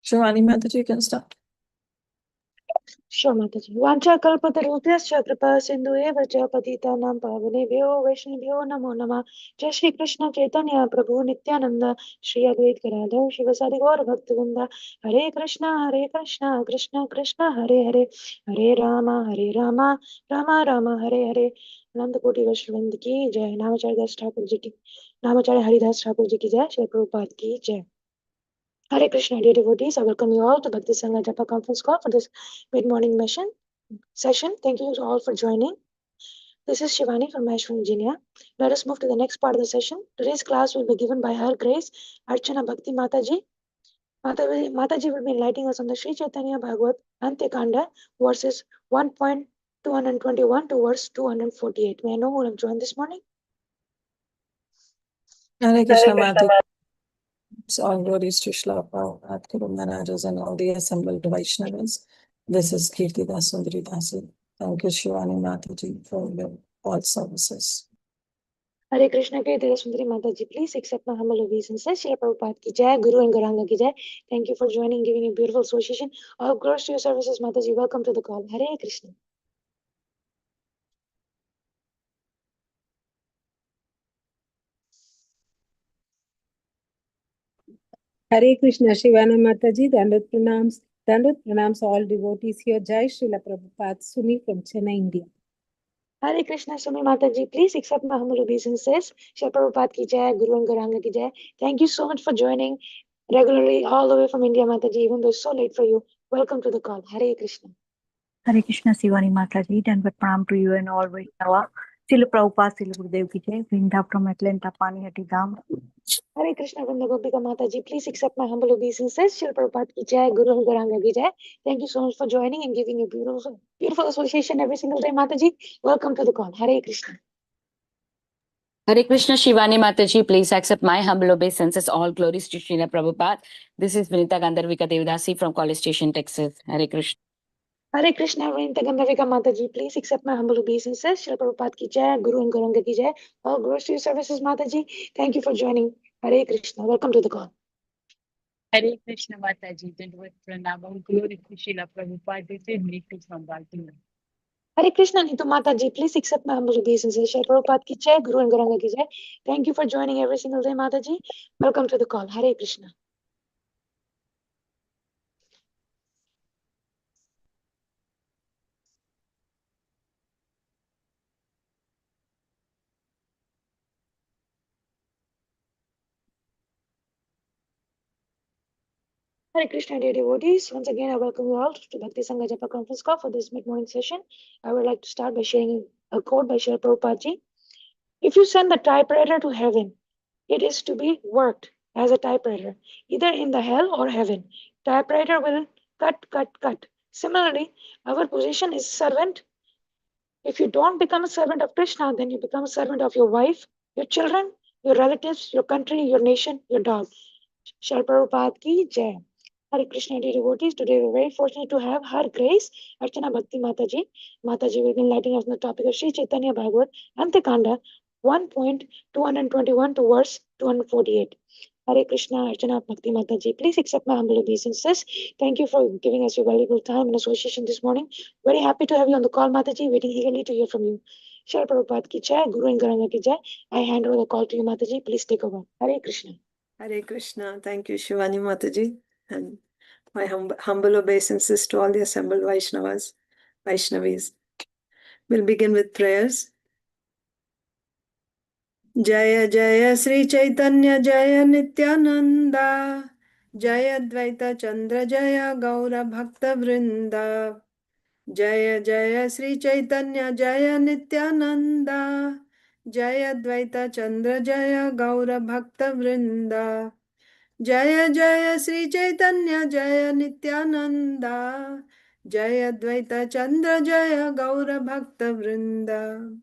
Shivani Mataji, you can start. Sure, Mataji. वाञ्छाकल्पतरुभ्यश्च कृपा सिन्धुएव च पतितानां पावनेभ्यो वैष्णवेभ्यो नमो नमः। जय श्री कृष्ण चैतन्य प्रभु नित्यानंद श्री अद्वैत गदाधर शिवसादि गौर भक्तवृंद। हरे कृष्णा कृष्ण कृष्ण हरे हरे, हरे राम राम राम हरे हरे। अनंत कोटि वैष्णववृंद की जय। नामाचार्य दास ठाकुर जी की, नामाचार्य हरिदास ठाकुर जी की जय। श्री प्रभुपाद की जय। Hare Krishna, dear devotees. I welcome you all to Bhakti Sangha Japa conference call for this mid-morning session. Thank you all for joining. This is Shivani from Maheshwar, Virginia. Let us move to the next part of the session. Today's class will be given by Her Grace Archana Bhakti Mataji. Mataji will be enlightening us on the Sri Chaitanya Bhagavat Antyakanda, verses 1.221 to verse 248. May I know who have joined this morning? Hare Krishna Mataji. All glories to Srila Prabhupada, Guru Maharajas, and all the assembled Vaishnavas. This is Kirti Das Sundari Dasi. Thank you, Shivani Mataji, for your all services. Hare Krishna, Kirti Sundari Mataji, please accept my humble obeisances. Shri Prabhupada ki jai, Guru and Gauranga ki jai. Thank you for joining, giving a beautiful association. All glories to your services, Mataji. Welcome to the call. Hare Krishna. Hare Krishna, Shivana Mataji, Dandut pranams all devotees here. Jai Srila Prabhupada, Sumi from Chennai, India. Hare Krishna, Sumi Mataji, please accept my humble obeisances. Shri Prabhupada ki jai, Guru and Gauranga ki jai. Thank you so much for joining regularly all the way from India, Mataji, even though it's so late for you. Welcome to the call. Hare Krishna. Hare Krishna, Shivani Mataji, and with pranam to you and all Vaishnava. Srila Prabhupada, Srila Gurudev ki jai. Vrinda from Atlanta, Panihati Dham. Hare Krishna, Vrinda Gopika Mataji, please accept my humble obeisances. Shri Prabhupada ki jai, Guru and Gauranga ki jai. Thank you so much for joining and giving a beautiful association every single day, Mataji. Welcome to the call. Hare Krishna. Hare Krishna, Shivani Mataji, please accept my humble obeisances. All glories to Srila Prabhupada. This is Vinita Gandharvika Devdasi from College Station, Texas. Hare Krishna. Hare Krishna, Vinita Gandharvika Mataji, please accept my humble obeisances. Shri Prabhupada ki jai, Guru and Gauranga ki jai. All glories to your services, Mataji. Thank you for joining. Hare Krishna. Welcome to the call. Hare Krishna Mataji, and with pranam, all glory to Srila Prabhupada. This is Neetu from Baltimore. Hare Krishna, Neetu Mataji, please accept my humble obeisances. Shri Prabhupada ki jai, Guru and Gauranga ki jai. Thank you for joining every single day, Mataji. Welcome to the call. Hare Krishna. Hare Krishna, dear devotees. Once again, I welcome you all to Bhakti Sangha Japa conference call for this mid-morning session. I would like to start by sharing a quote by Srila Prabhupada ji. If you send the typewriter to heaven, it is to be worked as a typewriter, either in the hell or heaven. Typewriter will cut. Similarly, our position is servant. If you don't become a servant of Krishna, then you become a servant of your wife, your children, your relatives, your country, your nation, your dog. Srila Prabhupada ki jai. Hare Krishna, dear devotees. Today we're very fortunate to have Her Grace Archana Bhakti Mataji. Mataji will be enlightening us on the topic of Sri Chaitanya Bhagavat Antyakanda 1.221 to verse 248. Hare Krishna, Archana Bhakti Mataji. Please accept my humble obeisances. Thank you for giving us your valuable time and association this morning. Very happy to have you on the call, Mataji. Waiting eagerly to hear from you. Srila Prabhupada ki jai, Guru and Gauranga ki jai. I hand over the call to you, Mataji. Please take over. Hare Krishna. Hare Krishna. Thank you, Shivani Mataji. And my humble obeisances to all the assembled Vaishnavis. We'll begin with prayers. Jaya Jaya Sri Chaitanya Jaya Nityananda Jaya Dvaita Chandra Jaya Gaura Bhakta Vrinda Jaya Jaya Sri Chaitanya Jaya Nityananda Jaya Dvaita Chandra Jaya Gaura Bhakta Vrinda Jaya Jaya Sri Chaitanya Jaya Nityananda Jaya Dvaita Chandra Jaya Gaura Bhakta Vrinda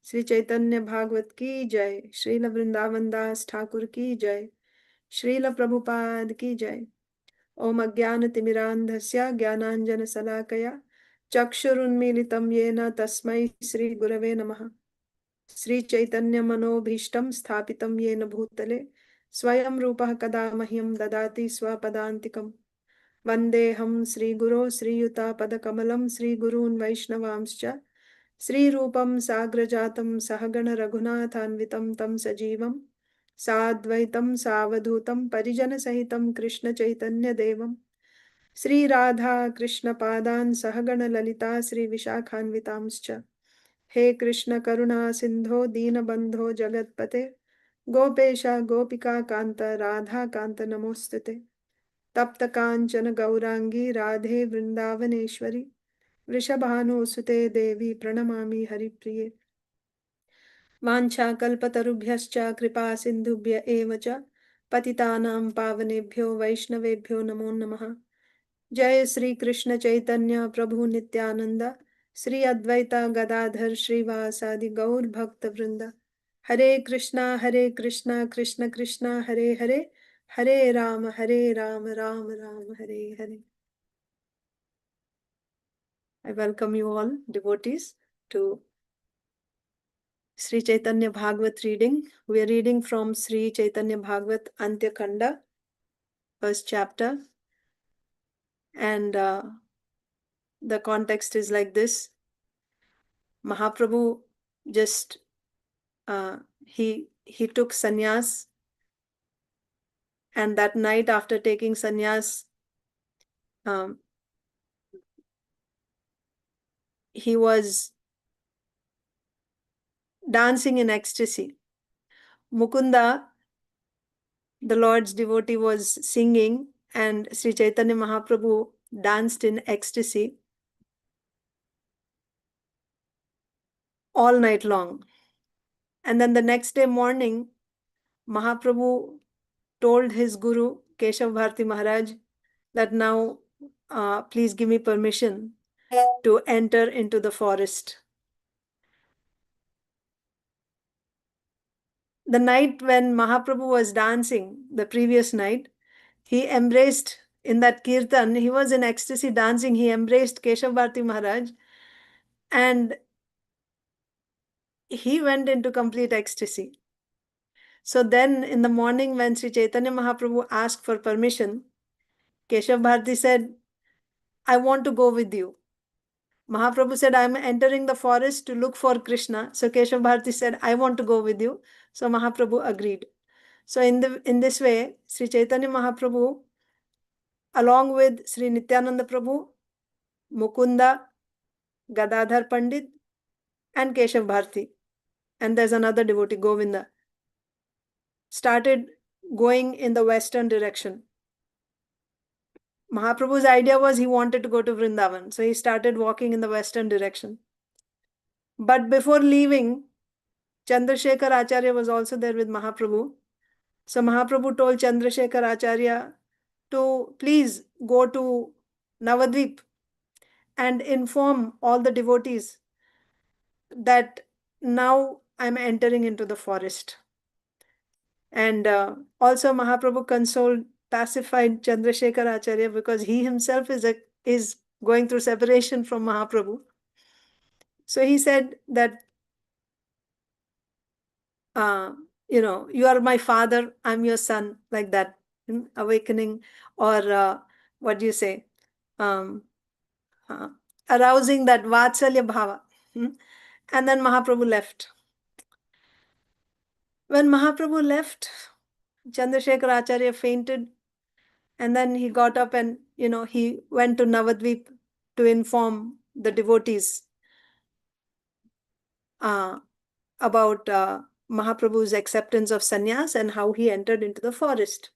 Shri Chaitanya Bhagavat की जय। श्रील वृंदावन दास ठाकुर की जय। श्रील प्रभुपाद की जय। ओम अज्ञान तिमिरांधस्य ज्ञानांजन शलाकया चक्षुरुन्मीलितं येन तस्मै श्री गुरवे नमः। Sri Chaitanya Manobhishtam Sthapitam Yena Bhutale Swayam Rupah Kada Mahyam Dadati Swapadantikam Vandeham Sri Guru Sri Yuta Padakamalam Sri Gurun Vaishnavamscha Sri Rupam Sagrajatam Sahagana Raghunathanvitam Tam Sajivam Sadvaitam Savadhutam Parijana Sahitam Krishna Chaitanya Devam Sri Radha Krishna Padan Sahagana Lalita Sri Vishakhanvitamscha He Krishna Karuna Sindho Deenabandho Jagatpate Gopesha Gopika Kanta Radha Kanta Namostute Tapta Kanchana Gaurangi Radhe Vrindavaneshwari Vrishabhanusute Devi Pranamami Haripriye Vancha Kalpatarubhyascha Kripa Sindhubhya Eva cha Patitanam Pavanebhyo Vaishnavebhyo Namo Namaha Jai Sri Krishna Chaitanya Prabhu Nityananda Sri Advaita Gadadhar Srivasadi Gaur Bhakta Vrinda Hare Krishna Krishna Krishna Hare Hare Hare Rama Rama Rama Hare Hare. I welcome you all devotees to Sri Chaitanya Bhagavat reading. We are reading from Sri Chaitanya Bhagavat Antya Khanda, first chapter, and the context is like this. Mahaprabhu just he took sannyas, and that night after taking sannyas, he was dancing in ecstasy. Mukunda, the Lord's devotee, was singing, and Sri Chaitanya Mahaprabhu danced in ecstasy all night long. And then the next day morning, Mahaprabhu told his guru, Keshav Bharati Maharaj, that now please give me permission to enter into the forest. The night when Mahaprabhu was dancing, the previous night, he embraced, in that kirtan, he was in ecstasy dancing, he embraced Keshav Bharati Maharaj, and he went into complete ecstasy. So then in the morning when Sri Chaitanya Mahaprabhu asked for permission, Keshav Bharati said, I want to go with you. Mahaprabhu said, I am entering the forest to look for Krishna. So Keshav Bharati said, I want to go with you. So Mahaprabhu agreed. So in this way, Sri Chaitanya Mahaprabhu, along with Sri Nityananda Prabhu, Mukunda, Gadadhar Pandit, and Keshav Bharati, and there's another devotee, Govinda, started going in the western direction. Mahaprabhu's idea was he wanted to go to Vrindavan, so he started walking in the western direction. But before leaving, Chandrasekhar Acharya was also there with Mahaprabhu. So Mahaprabhu told Chandrasekhar Acharya to please go to Navadvip and inform all the devotees that now I'm entering into the forest. And also Mahaprabhu consoled, pacified Chandrasekhar Acharya because he himself is going through separation from Mahaprabhu. So he said that, you are my father, I'm your son, like that, awakening, or what do you say, arousing that Vatsalya Bhava. And then Mahaprabhu left. When Mahaprabhu left, Chandrasekhar Acharya fainted, and then he got up and, he went to Navadvip to inform the devotees about Mahaprabhu's acceptance of sannyas and how he entered into the forest.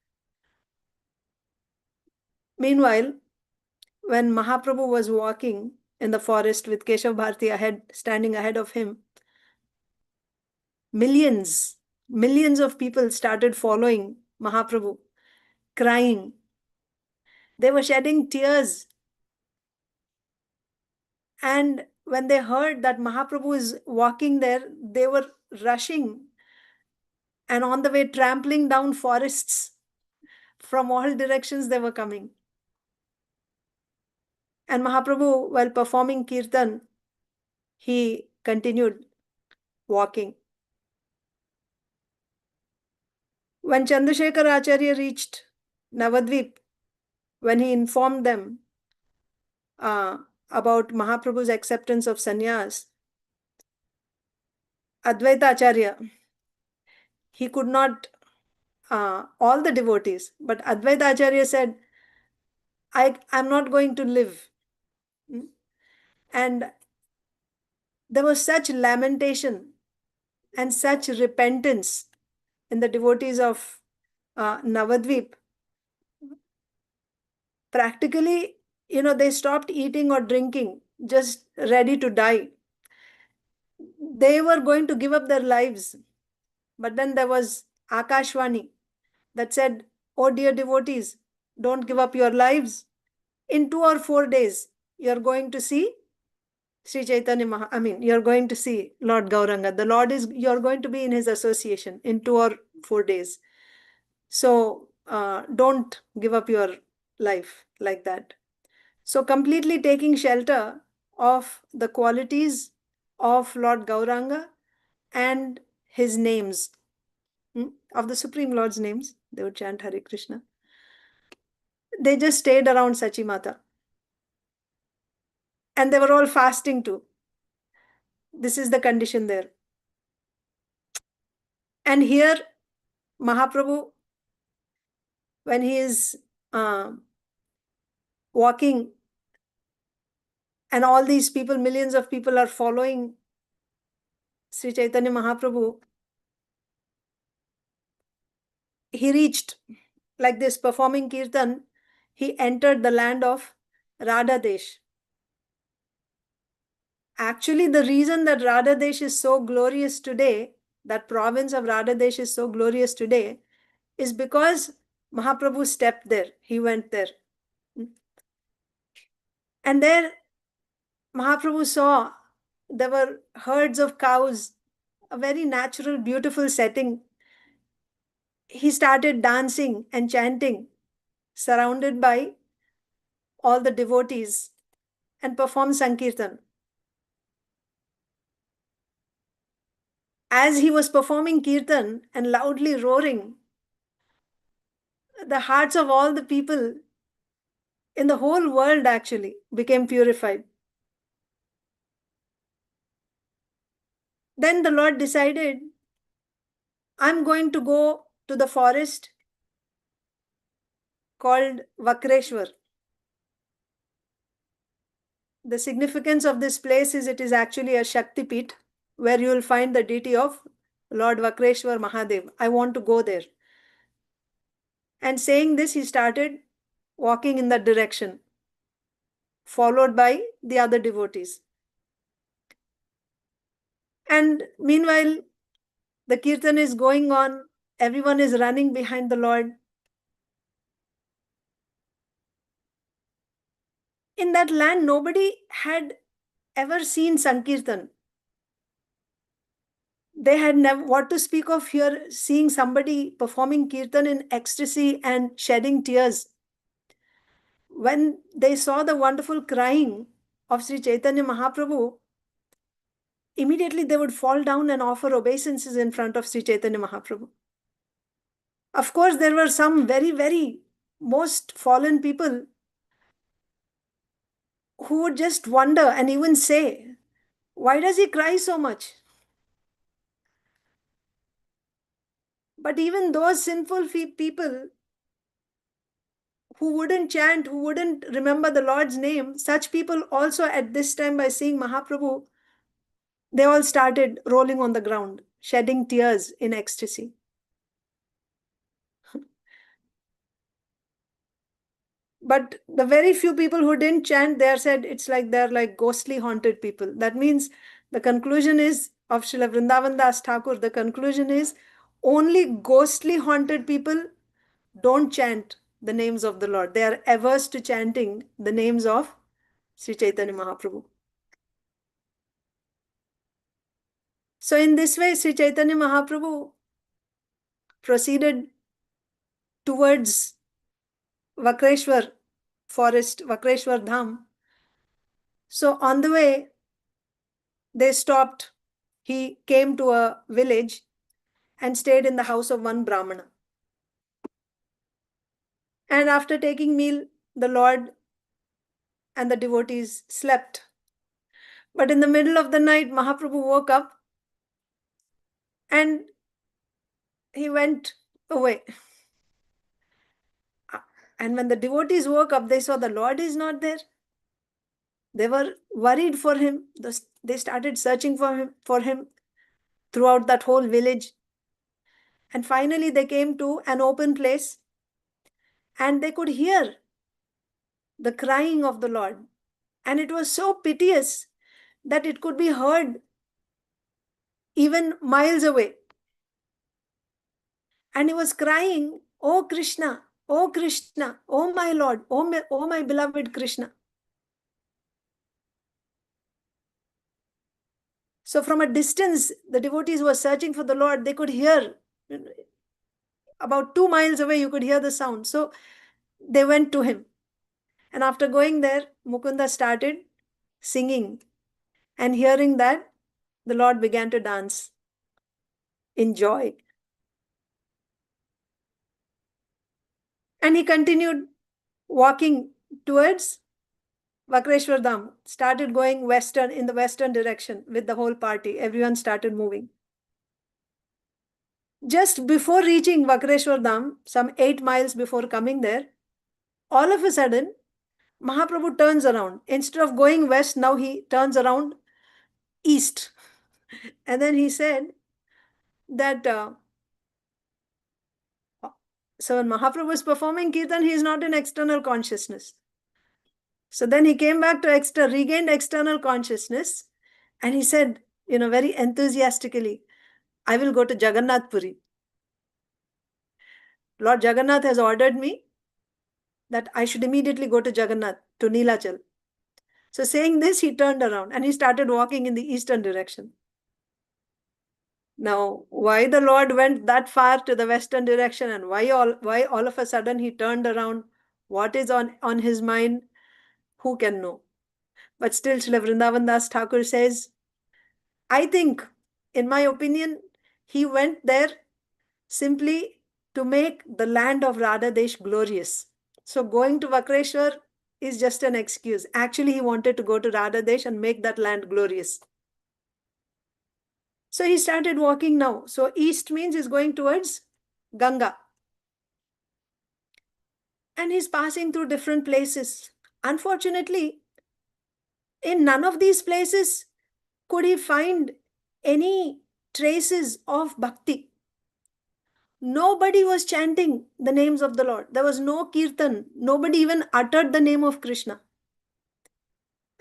Meanwhile, when Mahaprabhu was walking in the forest with Keshav Bharati standing ahead of him, millions of people started following Mahaprabhu, crying. They were shedding tears. And when they heard that Mahaprabhu is walking there, they were rushing and on the way trampling down forests. From all directions they were coming. And Mahaprabhu, while performing kirtan, he continued walking. When Chandrasekhar Acharya reached Navadvip, when he informed them about Mahaprabhu's acceptance of sannyas, Advaita Acharya, he could not, all the devotees, but Advaita Acharya said, I'm not going to live. And there was such lamentation and such repentance in the devotees of Navadvip. Practically, they stopped eating or drinking, just ready to die. They were going to give up their lives. But then there was Akashvani that said, oh dear devotees, don't give up your lives. In 2 or 4 days, you're going to see Sri Chaitanya you're going to see Lord Gauranga. The Lord you're going to be in his association in 2 or 4 days. So don't give up your life like that. So completely taking shelter of the qualities of Lord Gauranga and his names, of the Supreme Lord's names, they would chant Hare Krishna. They just stayed around Sachi Mata. And they were all fasting too. This is the condition there. And here, Mahaprabhu, when he is walking, and all these people, millions of people are following Sri Chaitanya Mahaprabhu, he reached, like this, performing Kirtan, he entered the land of Radha Desh. Actually, the reason that Radha Desh is so glorious today, that province of Radha Desh is so glorious today, is because Mahaprabhu stepped there. He went there. And there, Mahaprabhu saw there were herds of cows, a very natural, beautiful setting. He started dancing and chanting, surrounded by all the devotees, and performed Sankirtan. As he was performing Kirtan and loudly roaring, the hearts of all the people in the whole world actually became purified. Then the Lord decided, I'm going to go to the forest called Vakreshwar. The significance of this place is it is actually a Shakti Pit where you will find the deity of Lord Vakreshwar Mahadev. I want to go there. And saying this, he started walking in that direction, followed by the other devotees. And meanwhile, the Kirtan is going on. Everyone is running behind the Lord. In that land, nobody had ever seen Sankirtan. They had never, what to speak of here, seeing somebody performing Kirtan in ecstasy and shedding tears. When they saw the wonderful crying of Sri Chaitanya Mahaprabhu, immediately they would fall down and offer obeisances in front of Sri Chaitanya Mahaprabhu. Of course, there were some very, very most fallen people who would just wonder and even say, why does he cry so much? But even those sinful people who wouldn't chant, who wouldn't remember the Lord's name, such people also at this time, by seeing Mahaprabhu, they all started rolling on the ground, shedding tears in ecstasy. But the very few people who didn't chant, they said it's like they're like ghostly haunted people. That means the conclusion is of Srila Vrindavan Das Thakur, the conclusion is only ghostly haunted people don't chant the names of the Lord. They are averse to chanting the names of Sri Chaitanya Mahaprabhu. So in this way, Sri Chaitanya Mahaprabhu proceeded towards Vakreshwar forest, Vakreshwar Dham. So on the way, they stopped. He came to a village and stayed in the house of one Brahmana. And after taking meal, the Lord and the devotees slept. But in the middle of the night, Mahaprabhu woke up and he went away. And when the devotees woke up, they saw the Lord is not there. They were worried for him. They started searching for him throughout that whole village. And finally, they came to an open place and they could hear the crying of the Lord. And it was so piteous that it could be heard even miles away. And he was crying, "Oh Krishna, oh Krishna, oh my Lord, oh my beloved Krishna." So from a distance, the devotees were searching for the Lord. They could hear, about 2 miles away, you could hear the sound. So they went to him. And after going there, Mukunda started singing. And hearing that, the Lord began to dance in joy. And he continued walking towards Vakreshwar Dham, started going western, in the western direction with the whole party. Everyone started moving. Just before reaching Vakreshwar Dham, some 8 miles before coming there, all of a sudden, Mahaprabhu turns around. Instead of going west, now he turns around east. And then he said that, so when Mahaprabhu is performing Kirtan, he is not in external consciousness. So then he came back to regained external consciousness, and he said, very enthusiastically, "I will go to Jagannath Puri. Lord Jagannath has ordered me that I should immediately go to Jagannath, to Neelachal." So saying this, he turned around and he started walking in the eastern direction. Now, why the Lord went that far to the western direction and why all of a sudden he turned around, what is on his mind, who can know? But still, Srila Vrindavan Das Thakur says, I think, in my opinion, he went there simply to make the land of Radha Desh glorious. So going to Vakreshwar is just an excuse. Actually, he wanted to go to Radha Desh and make that land glorious. So he started walking now. So east means he's going towards Ganga. And he's passing through different places. Unfortunately, in none of these places could he find any traces of bhakti. Nobody was chanting the names of the Lord. There was no kirtan. Nobody even uttered the name of Krishna.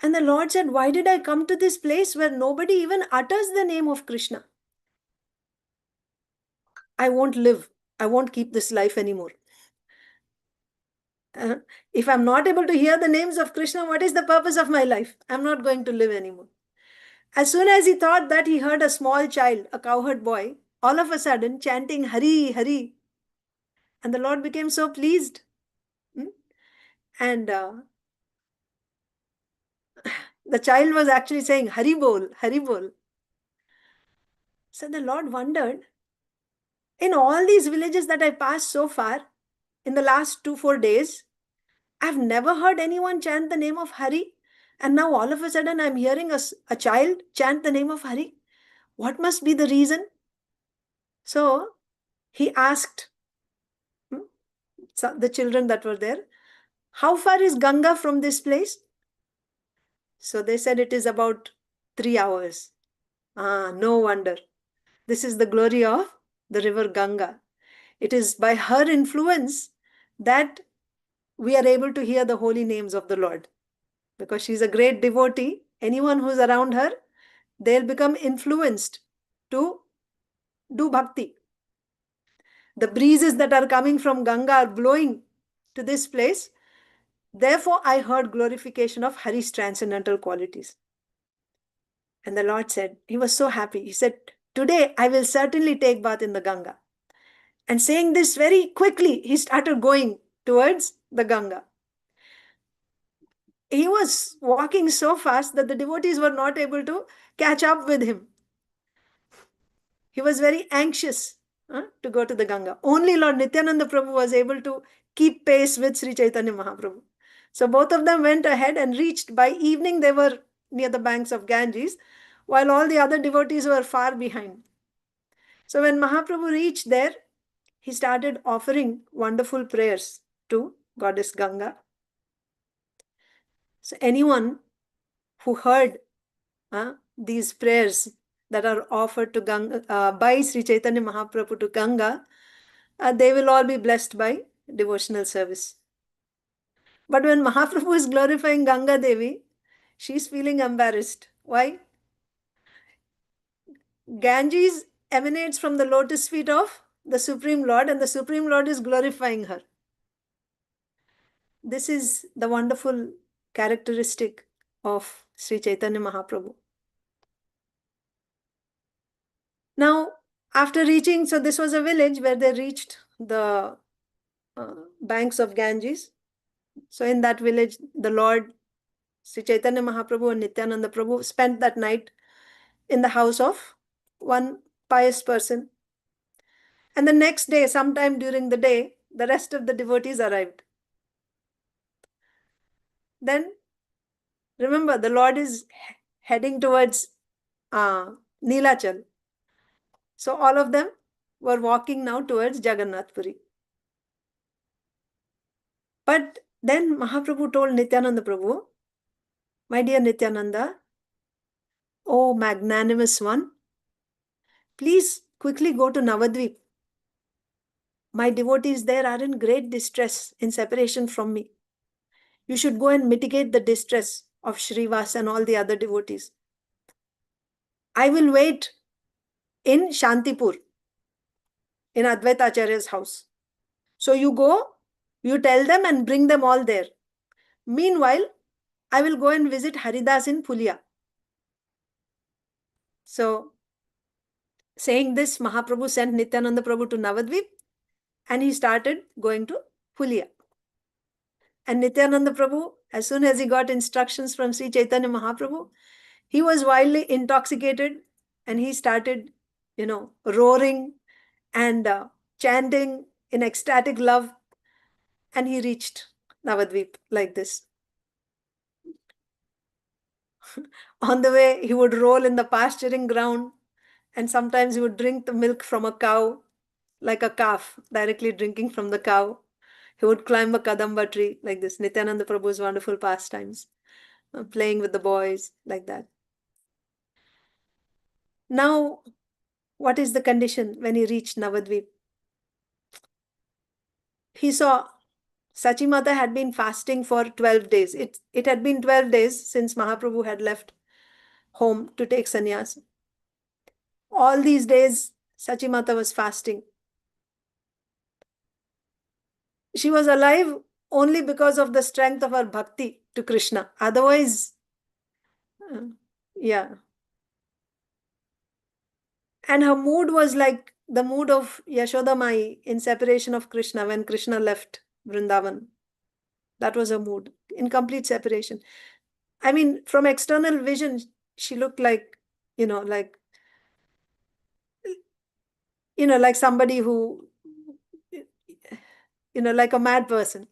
And the Lord said, why did I come to this place where nobody even utters the name of Krishna? I won't live. I won't keep this life anymore. If I'm not able to hear the names of Krishna, what is the purpose of my life? I'm not going to live anymore. As soon as he thought that, he heard a small child, a cowherd boy, all of a sudden chanting Hari, Hari. And the Lord became so pleased. And the child was actually saying Hari Bol, Hari Bol. So the Lord wondered, in all these villages that I passed so far, in the last 2-4 days, I've never heard anyone chant the name of Hari. And now all of a sudden I'm hearing a child chant the name of Hari. What must be the reason? So he asked the children that were there, how far is Ganga from this place? So they said it is about 3 hours. No wonder. This is the glory of the river Ganga. It is by her influence that we are able to hear the holy names of the Lord. Because she's a great devotee, anyone who's around her, they'll become influenced to do bhakti. The breezes that are coming from Ganga are blowing to this place. Therefore, I heard glorification of Hari's transcendental qualities. And the Lord said, he was so happy. He said, today I will certainly take bath in the Ganga. And saying this very quickly, he started going towards the Ganga. He was walking so fast that the devotees were not able to catch up with him. He was very anxious to go to the Ganga. Only Lord Nityananda Prabhu was able to keep pace with Sri Chaitanya Mahaprabhu. So both of them went ahead and reached. By evening, they were near the banks of Ganges, while all the other devotees were far behind. So when Mahaprabhu reached there, he started offering wonderful prayers to Goddess Ganga. So anyone who heard these prayers that are offered to Ganga by Sri Chaitanya Mahaprabhu to Ganga, they will all be blessed by devotional service. But when Mahaprabhu is glorifying Ganga Devi, she's feeling embarrassed. Why? Ganges emanates from the lotus feet of the Supreme Lord, and the Supreme Lord is glorifying her. This is the wonderful characteristic of Sri Chaitanya Mahaprabhu. Now, after reaching, so this was a village where they reached the banks of Ganges. So in that village, the Lord, Sri Chaitanya Mahaprabhu and Nityananda Prabhu spent that night in the house of one pious person. And the next day, sometime during the day, the rest of the devotees arrived. Then, remember, the Lord is heading towards Neelachal. So all of them were walking now towards Jagannath Puri. But then Mahaprabhu told Nityananda Prabhu, my dear Nityananda, oh magnanimous one, please quickly go to Navadvip. My devotees there are in great distress in separation from me. You should go and mitigate the distress of Shrivas and all the other devotees. I will wait in Shantipur, in Advaita Acharya's house. So you go, you tell them and bring them all there. Meanwhile, I will go and visit Haridas in Phulia. So, saying this, Mahaprabhu sent Nityananda Prabhu to Navadvip, and he started going to Phulia. And Nityananda Prabhu, as soon as he got instructions from Sri Chaitanya Mahaprabhu, he was wildly intoxicated, and he started, roaring and chanting in ecstatic love, and he reached Navadvip like this. On the way, he would roll in the pasturing ground, and sometimes he would drink the milk from a cow, like a calf, directly drinking from the cow. He would climb a kadamba tree like this. Nityananda Prabhu's wonderful pastimes, playing with the boys like that. Now, what is the condition when he reached Navadvip? He saw Sachimata had been fasting for 12 days. It had been 12 days since Mahaprabhu had left home to take sannyas. All these days, Sachimata was fasting. She was alive only because of the strength of her bhakti to Krishna. Otherwise, yeah. And her mood was like the mood of Yashoda Mai in separation of Krishna when Krishna left Vrindavan. That was her mood, in complete separation. I mean, from external vision, she looked like, like somebody who, like a mad person.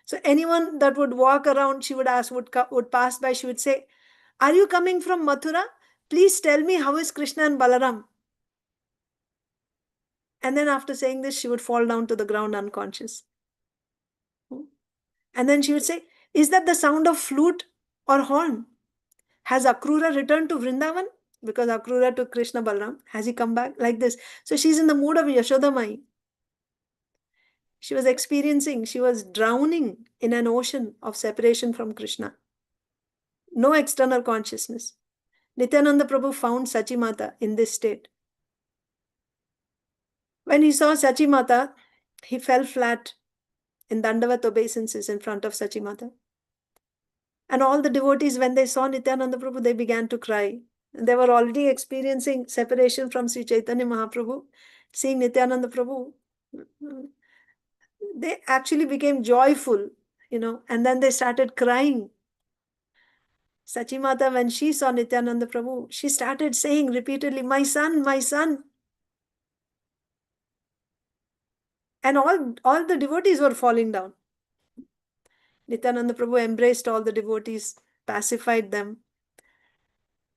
So anyone that would walk around, she would ask, would pass by, she would say, are you coming from Mathura? Please tell me, how is Krishna and Balaram? And then after saying this, she would fall down to the ground unconscious. And then she would say, is that the sound of flute or horn? Has Akrura returned to Vrindavan? Because Akrura took Krishna Balaram. Has he come back? Like this. So she's in the mood of Yashoda Mai. She was experiencing, she was drowning in an ocean of separation from Krishna. No external consciousness. Nityananda Prabhu found Sachimata in this state. When he saw Sachimata, he fell flat in Dandavat obeisances in front of Sachimata. And all the devotees, when they saw Nityananda Prabhu, they began to cry. And they were already experiencing separation from Sri Chaitanya Mahaprabhu. Seeing Nityananda Prabhu, they actually became joyful, and then they started crying. Sachimata, when she saw Nityananda Prabhu, she started saying repeatedly, my son, my son. And all the devotees were falling down. Nityananda Prabhu embraced all the devotees, pacified them,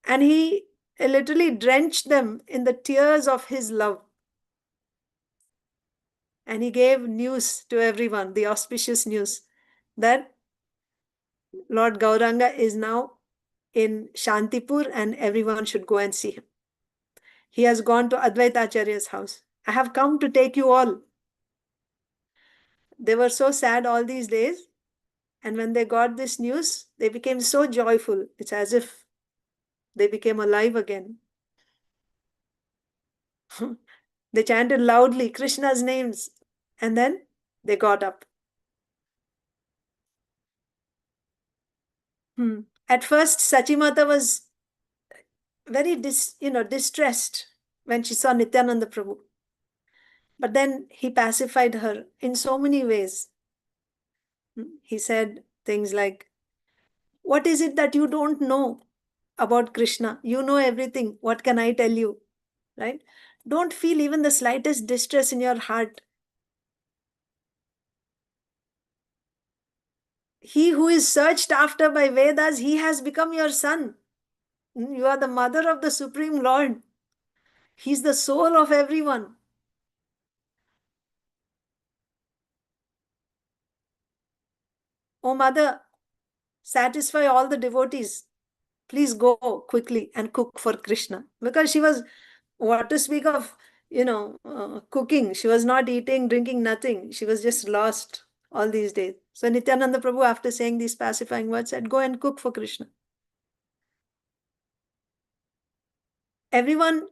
and he literally drenched them in the tears of his love. And he gave news to everyone, the auspicious news, that Lord Gauranga is now in Shantipur and everyone should go and see him. He has gone to Advaita Acharya's house. I have come to take you all. They were so sad all these days. And when they got this news, they became so joyful. It's as if they became alive again. They chanted loudly Krishna's names. And then they got up. At first, Sachimata was very distressed when she saw Nityananda Prabhu. But then he pacified her in so many ways. He said things like, what is it that you don't know about Krishna? You know everything. What can I tell you? Right? Don't feel even the slightest distress in your heart. He who is searched after by Vedas, he has become your son. You are the mother of the Supreme Lord. He's the soul of everyone. Oh mother, satisfy all the devotees. Please go quickly and cook for Krishna. Because she was, what to speak of, cooking. She was not eating, drinking, nothing. She was just lost all these days. So Nityananda Prabhu, after saying these pacifying words, said, go and cook for Krishna. Everyone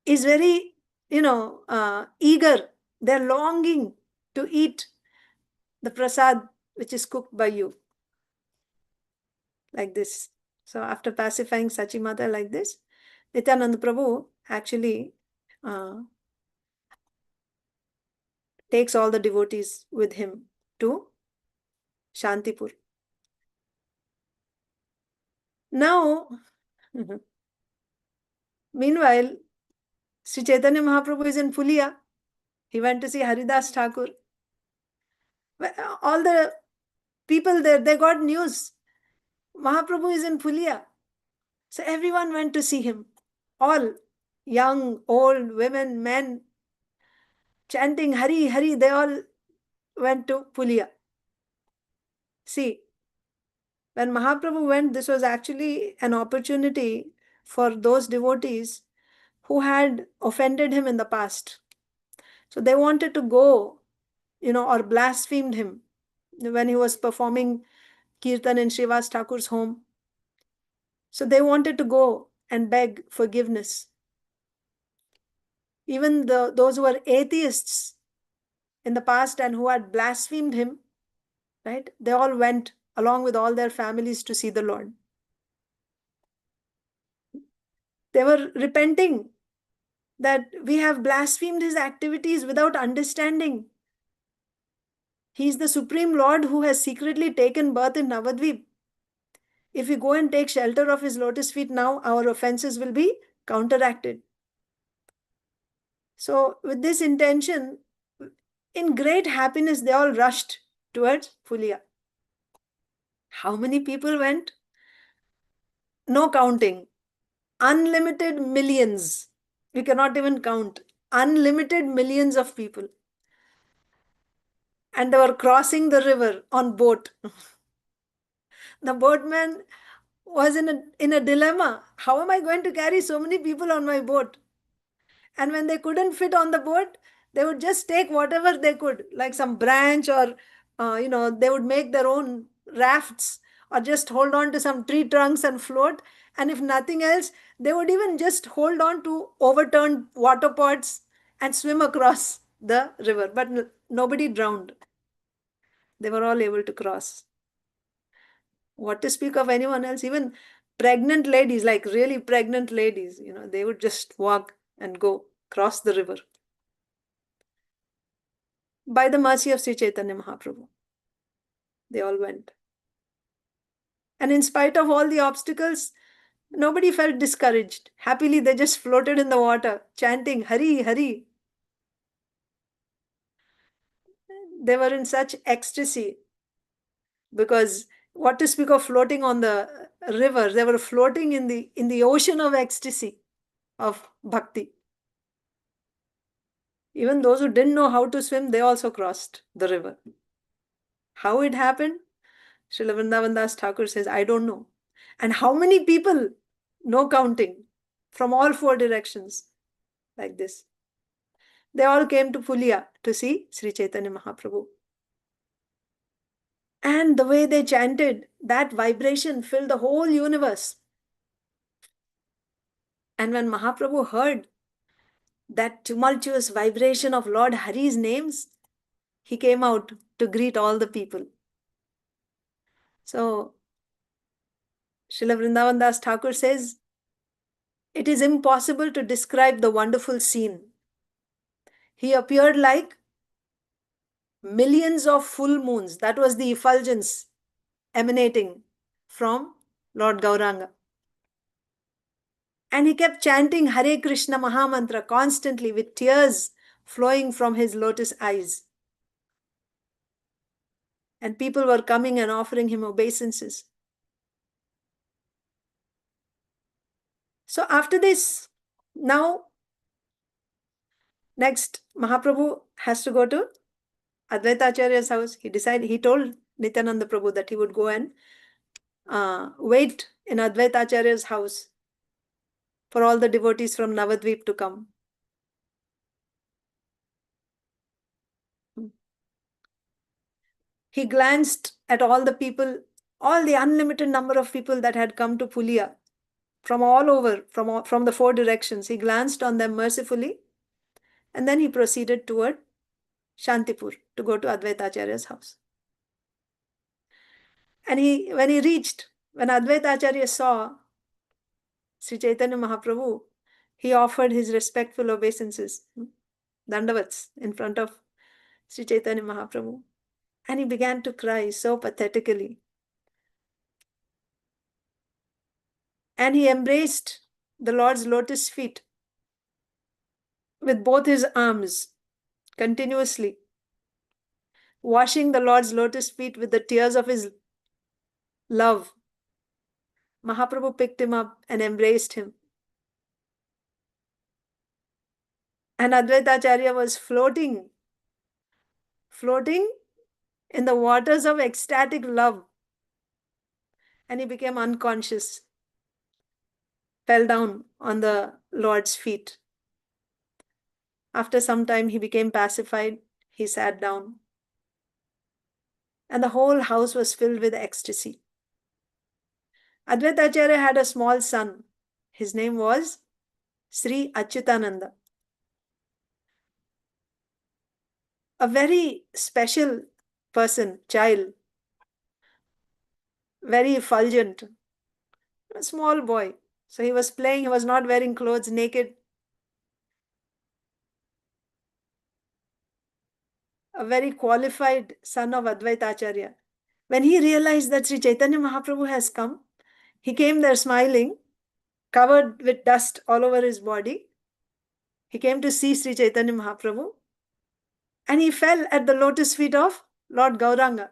is very, eager. They're longing to eat the prasad which is cooked by you. Like this. So after pacifying Sachimata like this, Nityananda Prabhu actually takes all the devotees with him to Shantipur. Now, meanwhile, Sri Chaitanya Mahaprabhu is in Pulia. He went to see Haridas Thakur. All the people there, they got news. Mahaprabhu is in Pulia. So everyone went to see him. All, young, old, women, men, chanting Hari, Hari, they all went to Pulia. See, when Mahaprabhu went, this was actually an opportunity for those devotees who had offended him in the past. So they wanted to go, or blasphemed him when he was performing Kirtan in Srivas Thakur's home. So they wanted to go and beg forgiveness. Even those who were atheists in the past and who had blasphemed him, right? They all went along with all their families to see the Lord. They were repenting that we have blasphemed his activities without understanding. He is the Supreme Lord who has secretly taken birth in Navadvip. If we go and take shelter of his lotus feet now, our offenses will be counteracted. So with this intention, in great happiness, they all rushed towards Pulia. How many people went? No counting. Unlimited millions. We cannot even count. Unlimited millions of people. And they were crossing the river on boat. The boatman was in a dilemma. How am I going to carry so many people on my boat? And when they couldn't fit on the boat, they would just take whatever they could, like some branch or, they would make their own rafts or just hold on to some tree trunks and float. And if nothing else, they would even just hold on to overturned water pots and swim across the river. But nobody drowned. They were all able to cross. What to speak of anyone else? Even pregnant ladies, like really pregnant ladies, they would just walk and go cross the river. By the mercy of Sri Chaitanya Mahaprabhu, they all went. And in spite of all the obstacles, nobody felt discouraged. Happily, they just floated in the water, chanting Hari, Hari. they were in such ecstasy, because what to speak of floating on the river, they were floating in the ocean of ecstasy of bhakti. Even those who didn't know how to swim, they also crossed the river. How it happened? Srila Vrindavan Das Thakur says, I don't know. And how many people? No counting, from all four directions, like this. They all came to Pulia to see Sri Chaitanya Mahaprabhu. And the way they chanted, that vibration filled the whole universe. And when Mahaprabhu heard that tumultuous vibration of Lord Hari's names, he came out to greet all the people. So, Srila Vrindavan Das Thakur says, it is impossible to describe the wonderful scene. He appeared like millions of full moons. That was the effulgence emanating from Lord Gauranga. And he kept chanting Hare Krishna Mahamantra constantly with tears flowing from his lotus eyes. And people were coming and offering him obeisances. So after this, now, next, Mahaprabhu has to go to Advaita Acharya's house. He told Nityananda Prabhu that he would go and wait in Advaita Acharya's house for all the devotees from Navadvip to come. He glanced at all the people, all the unlimited number of people that had come to Pulia from all over, from the four directions. He glanced on them mercifully, and then he proceeded toward Shantipur to go to Advaita Acharya's house. And when Advaita Acharya saw Sri Chaitanya Mahaprabhu, he offered his respectful obeisances, dandavats, in front of Sri Chaitanya Mahaprabhu. And he began to cry so pathetically. And he embraced the Lord's lotus feet with both his arms continuously, washing the Lord's lotus feet with the tears of his love. Mahaprabhu picked him up and embraced him. And Advaita Acharya was floating in the waters of ecstatic love. And he became unconscious, fell down on the Lord's feet. After some time, he became pacified. He sat down. And the whole house was filled with ecstasy. Advaita Acharya had a small son. His name was Sri Achyutananda. A very special person, child, very effulgent, a small boy. So he was playing, he was not wearing clothes, naked. A very qualified son of Advaita Acharya. When he realized that Sri Chaitanya Mahaprabhu has come, he came there smiling, covered with dust all over his body. He came to see Sri Chaitanya Mahaprabhu, and he fell at the lotus feet of Lord Gauranga.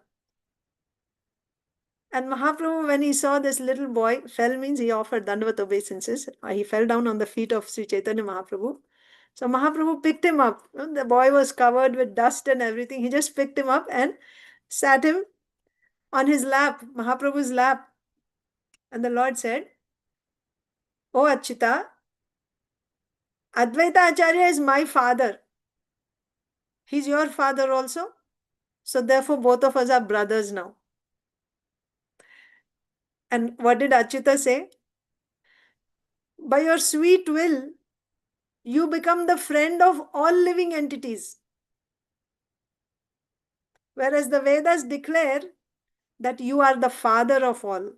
And Mahaprabhu, when he saw this little boy, fell means he offered dandavat obeisances. He fell down on the feet of Sri Chaitanya Mahaprabhu. So Mahaprabhu picked him up. The boy was covered with dust and everything. He just picked him up and sat him on his lap, Mahaprabhu's lap. And the Lord said, "Oh Achyuta, Advaita Acharya is my father. He's your father also. So therefore both of us are brothers now." And what did Achyuta say? By your sweet will, you become the friend of all living entities. Whereas the Vedas declare that you are the father of all.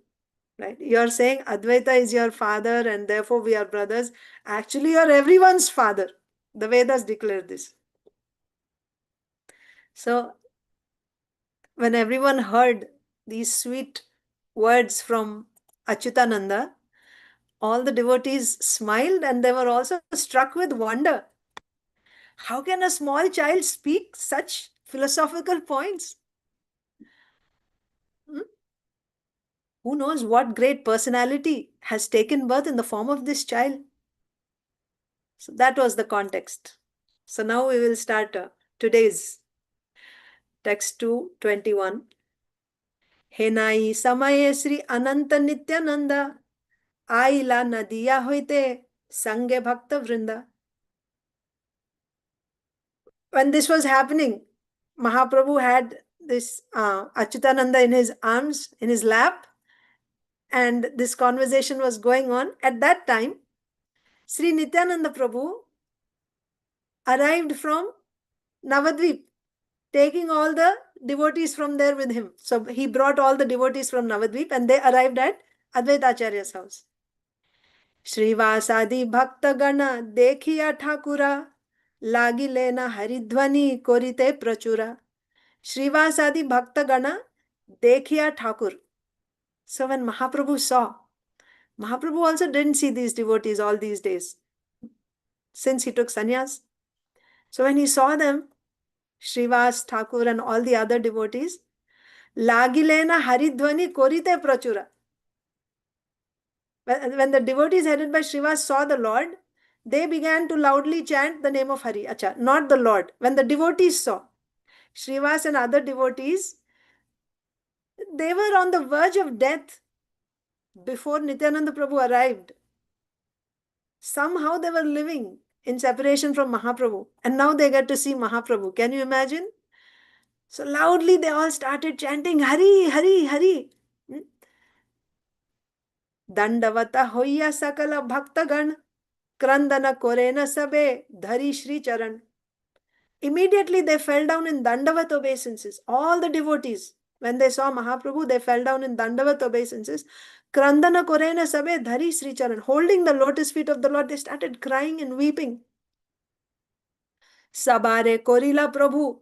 Right? You are saying Advaita is your father and therefore we are brothers. Actually, you are everyone's father. The Vedas declare this. So, when everyone heard these sweet words from Achyutananda, all the devotees smiled and they were also struck with wonder. How can a small child speak such philosophical points. Who knows what great personality has taken birth in the form of this child? So that was the context. So now we will start today's text 221. हे नाई समय श्री अनंत नित्यानंद आईला नदिया होते संगे भक्त वृंदा. When this was happening, Mahaprabhu had this Achyutananda in his arms, in his lap, and this conversation was going on. At that time, Sri Nityananda Prabhu arrived from Navadvip, taking all the devotees from there with him. So he brought all the devotees from Navadvip and they arrived at Advaita Acharya's house. Srivasadi Bhakta Gana Dekhiya Thakura Lagi Lena Haridhvani Korite Prachura. Srivasadi Bhakta Gana Dekhiya Thakur. So when Mahaprabhu saw, Mahaprabhu also didn't see these devotees all these days since he took sannyas. So when he saw them, Srivas, Thakur and all the other devotees, Lagilena Haridhvani Korite Prachura. When the devotees headed by Srivas saw the Lord, they began to loudly chant the name of Hari. Acha, not the Lord. When the devotees saw, Srivas and other devotees, they were on the verge of death before Nityananda Prabhu arrived. Somehow they were living in separation from Mahaprabhu. And now they get to see Mahaprabhu. Can you imagine? So loudly they all started chanting Hari, Hari, Hari. Dandavata hoya sakala bhaktagan krandana korena sabe dhari Shri Charan. Immediately they fell down in Dandavat obeisances. All the devotees, when they saw Mahaprabhu, they fell down in Dandavat obeisances. Krandana korena sabe dhari Shri Charan. Holding the lotus feet of the Lord, they started crying and weeping. Sabare korila Prabhu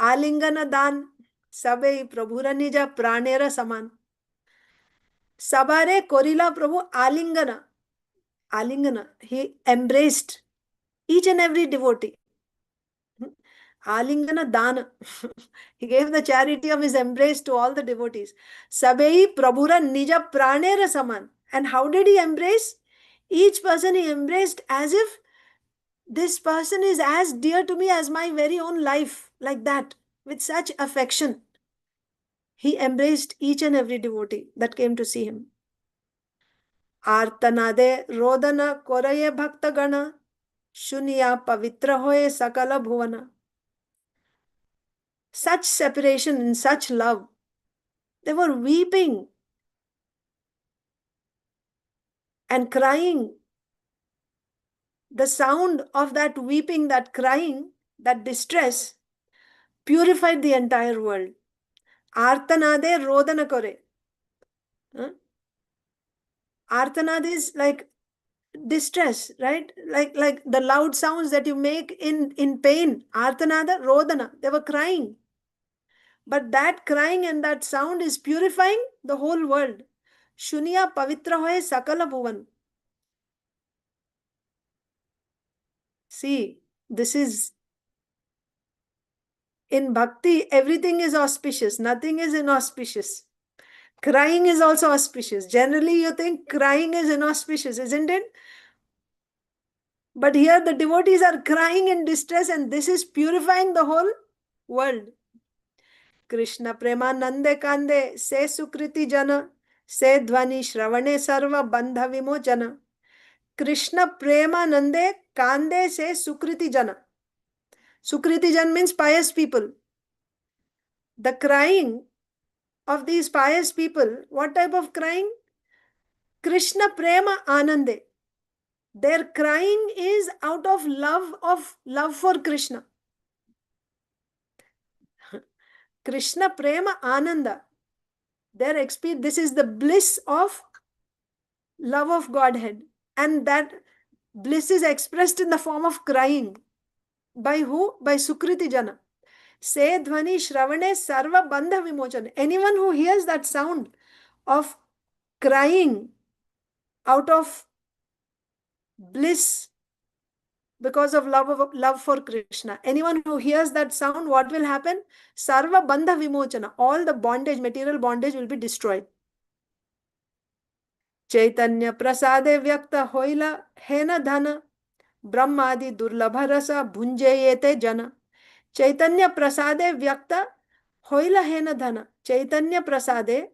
alingana dan sabe prabhura nija pranera saman. Sabare korila Prabhu alingana. Alingana. He embraced each and every devotee. Alingana dana. He gave the charity of his embrace to all the devotees. Sabei prabhura nija pranera saman. And how did he embrace? Each person he embraced as if this person is as dear to me as my very own life. Like that. With such affection. He embraced each and every devotee that came to see him. Artanade rodana koraye bhakta gana shuniya pavitra hoye sakala bhuvana. Such separation and such love. They were weeping and crying. The sound of that weeping, that crying, that distress purified the entire world. Artanade rodana kore. Artanad is like distress, right? Like the loud sounds that you make in pain. Artanada, rodana. They were crying. But that crying and that sound is purifying the whole world. Shuniya pavitra hoye sakala bhuvan. See, this is in bhakti, everything is auspicious. Nothing is inauspicious. Crying is also auspicious. Generally, you think crying is inauspicious, isn't it? But here the devotees are crying in distress and this is purifying the whole world. Krishna Premanande Kande Se Sukriti Jana Se Dhvani Shravane Sarva Bandha Vimochana. Krishna Premanande Kande Se Sukriti Jana. Sukriti Jana means pious people. The crying of these pious people, what type of crying? Krishna Prema Anande. Their crying is out of love for Krishna. Krishna Prema Ananda. Their experience, this is the bliss of love of Godhead. And that bliss is expressed in the form of crying. By who? By Sukriti Jana. Se Dhvani Shravane Sarva Bandha Vimochana. Anyone who hears that sound of crying out of bliss, because of love for Krishna. Anyone who hears that sound, what will happen? Sarva bandha vimochana. All the bondage, material bondage will be destroyed. Chaitanya prasade vyakta hoila hena dhana brahmadi durlabha rasa bhunjayete jana. Chaitanya prasade vyakta hoila hena dhana. Chaitanya prasade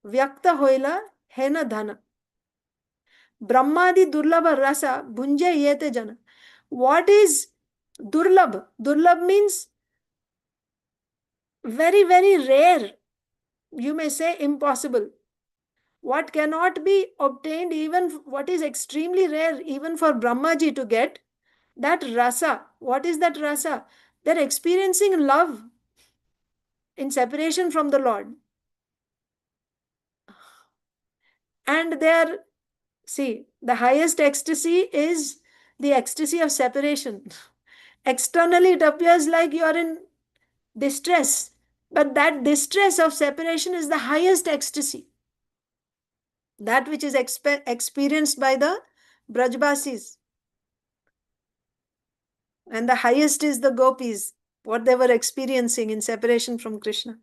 vyakta hoila hena dhana. Brahmadi durlabha rasa bhunjayete jana. What is durlabh? Durlabh means very, very rare. You may say impossible. What cannot be obtained, even what is extremely rare, even for Brahmaji to get, that rasa. What is that rasa? They're experiencing love in separation from the Lord. And they're, see, the highest ecstasy is the ecstasy of separation. Externally, it appears like you're in distress, but that distress of separation is the highest ecstasy. That which is experienced by the Brajbasis. And the highest is the gopis, what they were experiencing in separation from Krishna.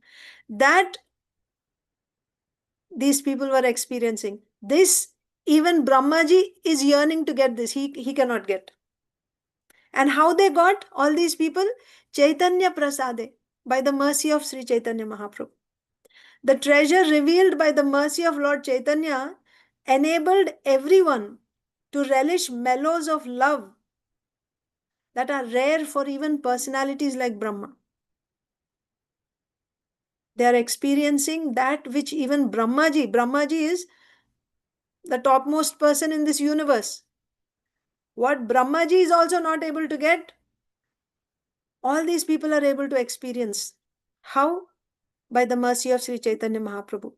That these people were experiencing. This, even Brahmaji is yearning to get this. He cannot get. And how they got all these people? Chaitanya Prasade, by the mercy of Sri Chaitanya Mahaprabhu. The treasure revealed by the mercy of Lord Chaitanya enabled everyone to relish mellows of love that are rare for even personalities like Brahma. They are experiencing that which even Brahmaji is the topmost person in this universe. What Brahmaji is also not able to get, all these people are able to experience. How? By the mercy of Sri Chaitanya Mahaprabhu.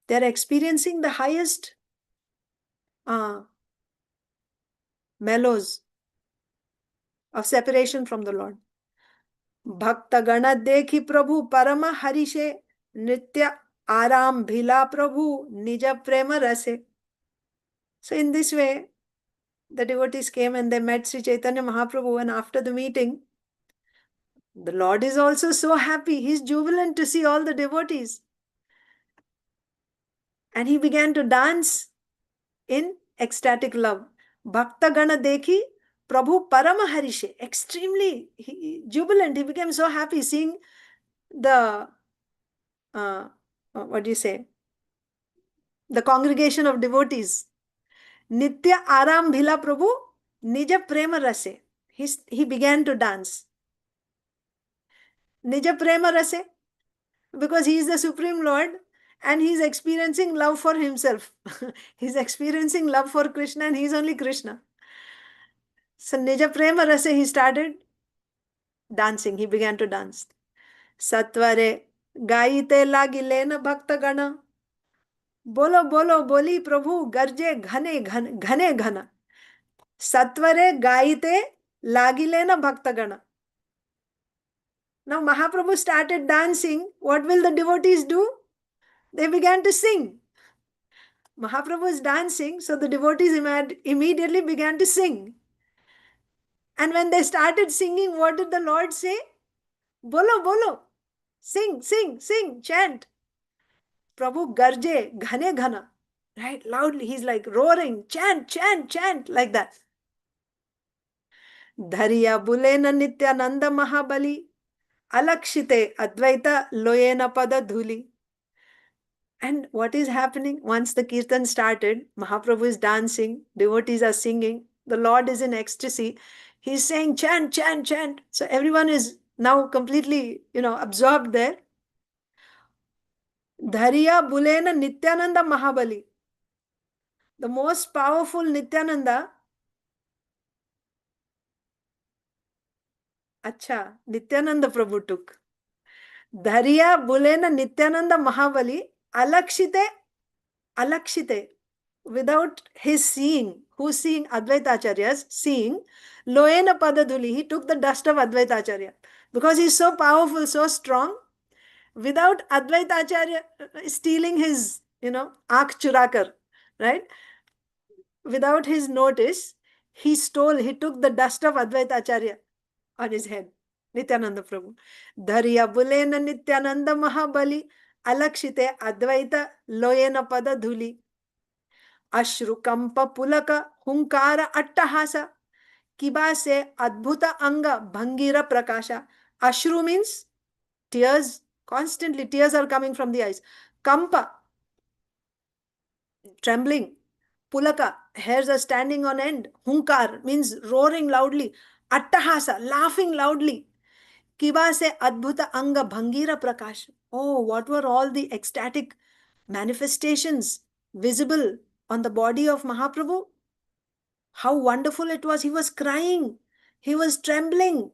They are experiencing the highest mellows of separation from the Lord. Bhakta gana dekhi Prabhu parama harishe nitya aram bhila Prabhu nija prema rase. So in this way, the devotees came and they met Sri Chaitanya Mahaprabhu, and after the meeting, the Lord is also so happy. He's jubilant to see all the devotees. And he began to dance in ecstatic love. Bhakta gana dekhi Prabhu parama harishe. Extremely jubilant. He became so happy seeing the, what do you say? The congregation of devotees. Nitya aram bhila Prabhu nija prema rase. He began to dance. Nija prema rase, because he is the Supreme Lord and he is experiencing love for himself. He is experiencing love for Krishna and he is only Krishna. So nija prema rase, he started dancing. He began to dance. Satvare gaite lagile na bhakta gana. Bolo bolo boli Prabhu garje ghane ghana. Satvare gaite lagile na bhakta gana. Now Mahaprabhu started dancing. What will the devotees do? They began to sing. Mahaprabhu is dancing, so the devotees immediately began to sing. And when they started singing, what did the Lord say? Bolo, bolo. Sing, sing, sing, chant. Prabhu garje, ghane ghana. Right? Loudly. He's like roaring, chant, chant, chant, like that. Dhariya bulena nityananda mahabali. Alakshite advaita loyena pada dhuli. And what is happening? Once the kirtan started, Mahaprabhu is dancing, devotees are singing, the Lord is in ecstasy. He's saying, chant, chant, chant. So everyone is now completely, absorbed there. Dhariya Bulena Nityananda Mahabali. The most powerful Nityananda. Acha, Nityananda Prabhu took. Dhariya Bulena Nityananda Mahabali. Alakshite, without his seeing. Who's seeing? Advaita Acharya's seeing. Loena Padadhuli, he took the dust of Advaita Acharya. Because he's so powerful, so strong. Without Advaita Acharya stealing his, Aakh Churakar, right? Without his notice, he took the dust of Advaita Acharya on his head. Nityananda Prabhu. Dhariya bulena Nityananda Mahabali alakshite Advaita loyena pada dhuli. Ashru kampa pulaka hunkara attahasa. Kiba se adbhuta anga bhangira prakasha. Ashru means tears. Constantly tears are coming from the eyes. Kampa, trembling. Pulaka, hairs are standing on end. Hunkar means roaring loudly. Attahasa, laughing loudly. Kiba se adbhuta anga bhangira prakash. Oh, what were all the ecstatic manifestations visible on the body of Mahaprabhu? How wonderful it was. He was crying. He was trembling.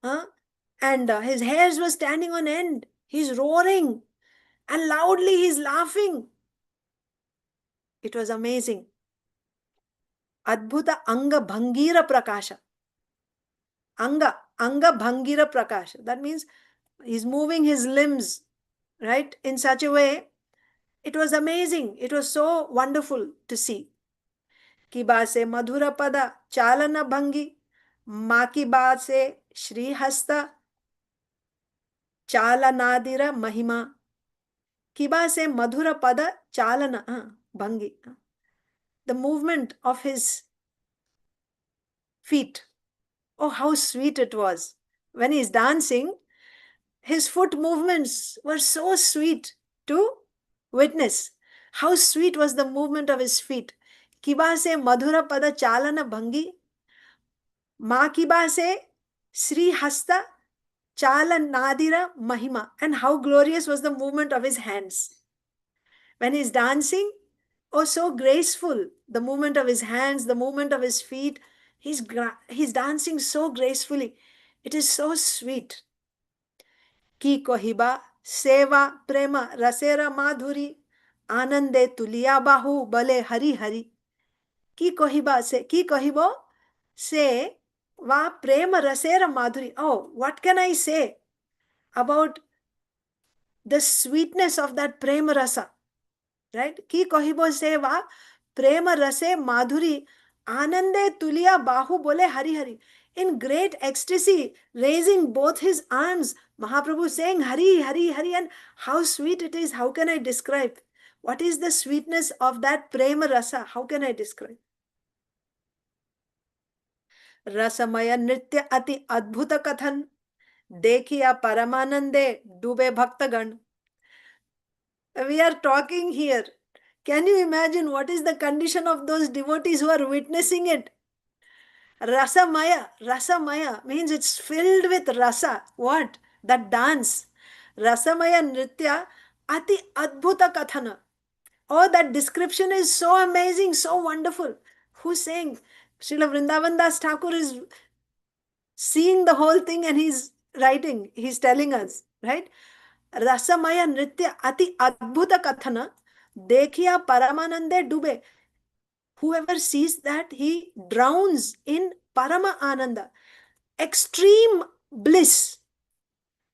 And his hairs were standing on end. He's roaring. And loudly he's laughing. It was amazing. Adbhuta anga bhangira prakasha. Anga bhangira prakasha. That means he's moving his limbs, right, in such a way. It was amazing. It was so wonderful to see. Kiba se madhura pada chalana bhangi. Ma ki baat se Shri Hasta chalanadira mahima. Kiba se madhura pada chalana bhangi. The movement of his feet. Oh, how sweet it was. When he's dancing, his foot movements were so sweet to witness. How sweet was the movement of his feet. Kiba se madhura pada chalana bhangi. Ma kiba se Sri Hasta chalan nadira mahima. And how glorious was the movement of his hands. When he's dancing, oh, so graceful. The movement of his hands, the movement of his feet. He's dancing so gracefully. It is so sweet. Ki kohiba seva prema rasera madhuri anande tuliya bahu bale hari hari. Ki kohiba se, ki kohibo se va prema rasera madhuri. Oh, what can I say about the sweetness of that prema rasa? Right? Ki kohibo seva prema rase madhuri anande tuliya bahu bole hari hari. In great ecstasy, raising both his arms, Mahaprabhu saying Hari, Hari, Hari, and how sweet it is. How can I describe? What is the sweetness of that prema rasa? How can I describe? Rasamaya nritya ati adbhuta kathan dekhiya paramanande dube bhaktagan. We are talking here. Can you imagine what is the condition of those devotees who are witnessing it? Rasamaya means it's filled with rasa. What? That dance. Rasamaya nritya ati adbhuta kathana. Oh, that description is so amazing, so wonderful. Who's saying? Srila Vrindavan Das Thakur is seeing the whole thing and he's writing, he's telling us, right? Rasamaya nritya ati adbhuta kathana dekhiya paramanande dube. Whoever sees that, he drowns in Parama Ananda, extreme bliss.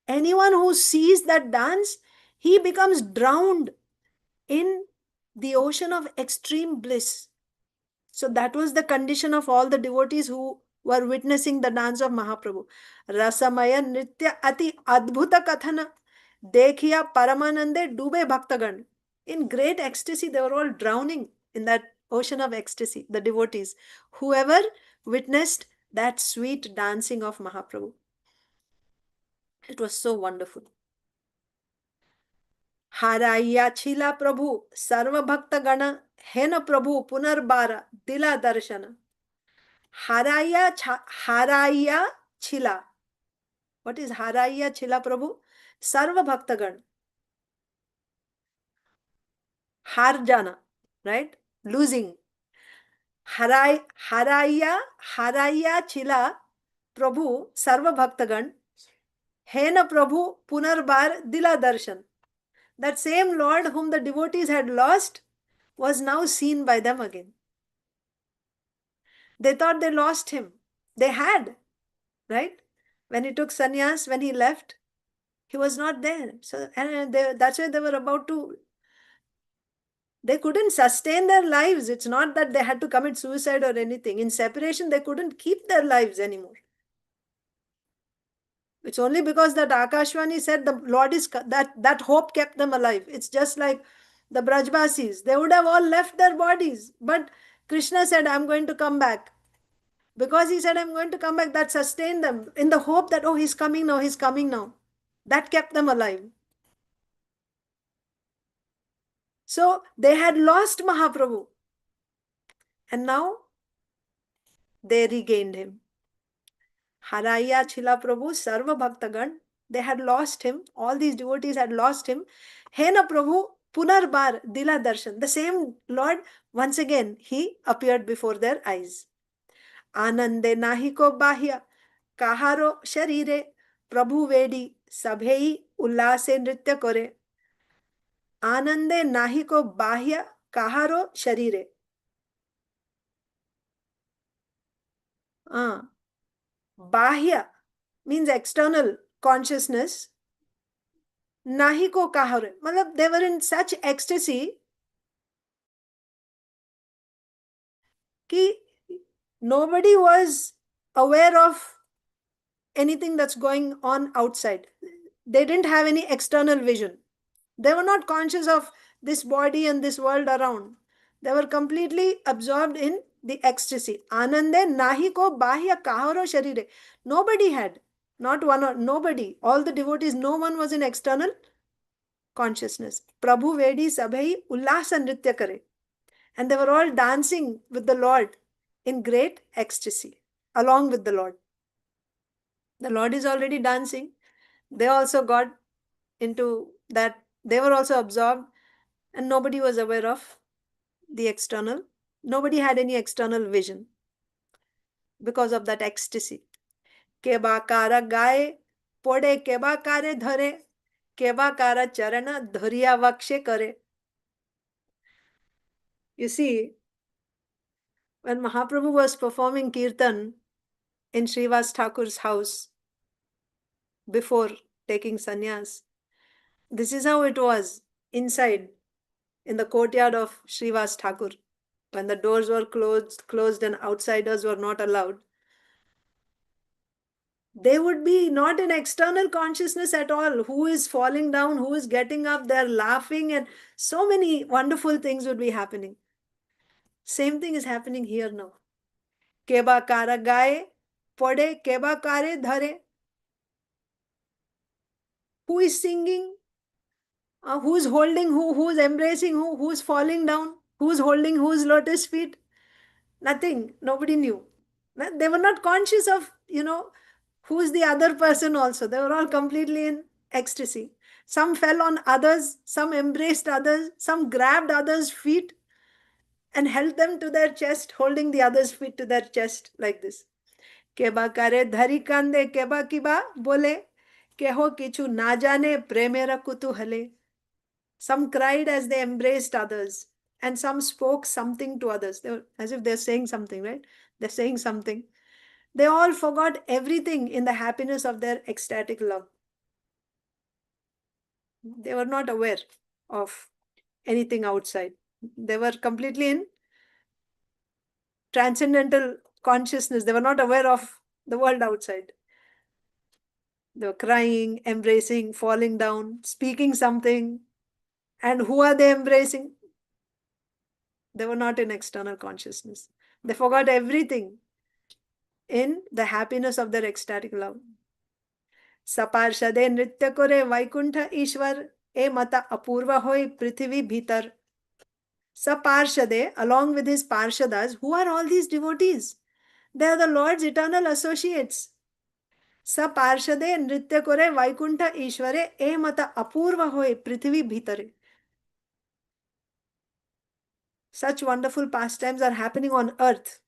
Anyone who sees that dance, he becomes drowned in the ocean of extreme bliss. So that was the condition of all the devotees who were witnessing the dance of Mahaprabhu. Rasamaya nritya ati adbhuta kathana dekhiya paramanande dube bhaktagan. In great ecstasy, they were all drowning in that ocean of ecstasy, the devotees, whoever witnessed that sweet dancing of Mahaprabhu. It was so wonderful. Haraya chila Prabhu sarva bhakta gana hena Prabhu punarbara dila darshana. Haraya chila. What is haraya chila Prabhu? Sarva bhakta gana. Harjana, right? Losing. Haraya chila Prabhu sarva bhaktagan hena Prabhu punarbar dila darshan. That same Lord whom the devotees had lost was now seen by them again. They thought they lost him. They had, right? When he took sannyas, when he left, he was not there. So, and that's why they were about to They couldn't sustain their lives. It's not that they had to commit suicide or anything. In separation, they couldn't keep their lives anymore. It's only because that Akashvani said the Lord is, that hope kept them alive. It's just like the Brajbasis. They would have all left their bodies. But Krishna said, I'm going to come back. Because he said, I'm going to come back, that sustained them in the hope that, oh, he's coming now, he's coming now. That kept them alive. So they had lost Mahaprabhu. And now they regained him. Haraya Chila Prabhu Sarva Bhaktagan. They had lost him. All these devotees had lost him. Hena Prabhu Punarbar Dila Darshan. The same Lord, once again, he appeared before their eyes. Anande Nahiko Bahya Kaharo Sharire Prabhu Vedi Sabhei Ullase Nritya Kore. Anande Nahiko Bahya Kaharo Sharire. Bahya means external consciousness. Nahi ko kahare. Matlab they were in such ecstasy ki nobody was aware of anything that's going on outside. They didn't have any external vision. They were not conscious of this body and this world around. They were completely absorbed in the ecstasy. Anande nahi ko bahya kaharo sharire. Nobody had. Not one or nobody. All the devotees, no one was in external consciousness. Prabhu Vedi Sabhai Ullasa Nritya Kare. And they were all dancing with the Lord in great ecstasy, along with the Lord. The Lord is already dancing. They also got into that. They were also absorbed, and nobody was aware of the external. Nobody had any external vision because of that ecstasy. Keba kara gaye, pode keba kare dhare, keba kara charana dhariya vakshe kare. You see, when Mahaprabhu was performing Kirtan in Srivas Thakur's house before taking sannyas, this is how it was inside in the courtyard of Srivas Thakur. When the doors were closed and outsiders were not allowed, they would be not in external consciousness at all. Who is falling down? Who is getting up? They're laughing, and so many wonderful things would be happening. Same thing is happening here now. Keba kara gaye, pode keba kare dhare. Who is singing? Who is holding who? Who is embracing who? Who is falling down? Who is holding whose lotus feet? Nothing. Nobody knew. They were not conscious of, who's the other person also. They were all completely in ecstasy. Some fell on others, some embraced others, some grabbed others' feet and held them to their chest, holding the others' feet to their chest like this. Keba kare dhari kande keba kiba bole, keho kichu na jane premera kutuhale. Some cried as they embraced others, and some spoke something to others. They were, as if they're saying something, right? They're saying something. They all forgot everything in the happiness of their ecstatic love. They were not aware of anything outside. They were completely in transcendental consciousness. They were not aware of the world outside. They were crying, embracing, falling down, speaking something. And who are they embracing? They were not in external consciousness. They forgot everything in the happiness of their ecstatic love. Saparshade nritya kore Vaikuntha Ishwar e mata apurva hoy prithvi bhitar. Saparshade, along with his parshadas, who are all these devotees? They are the Lord's eternal associates. Saparshade nritya kore Vaikuntha Ishware e mata apurva hoy prithvi bhitare. Such wonderful pastimes are happening on earth.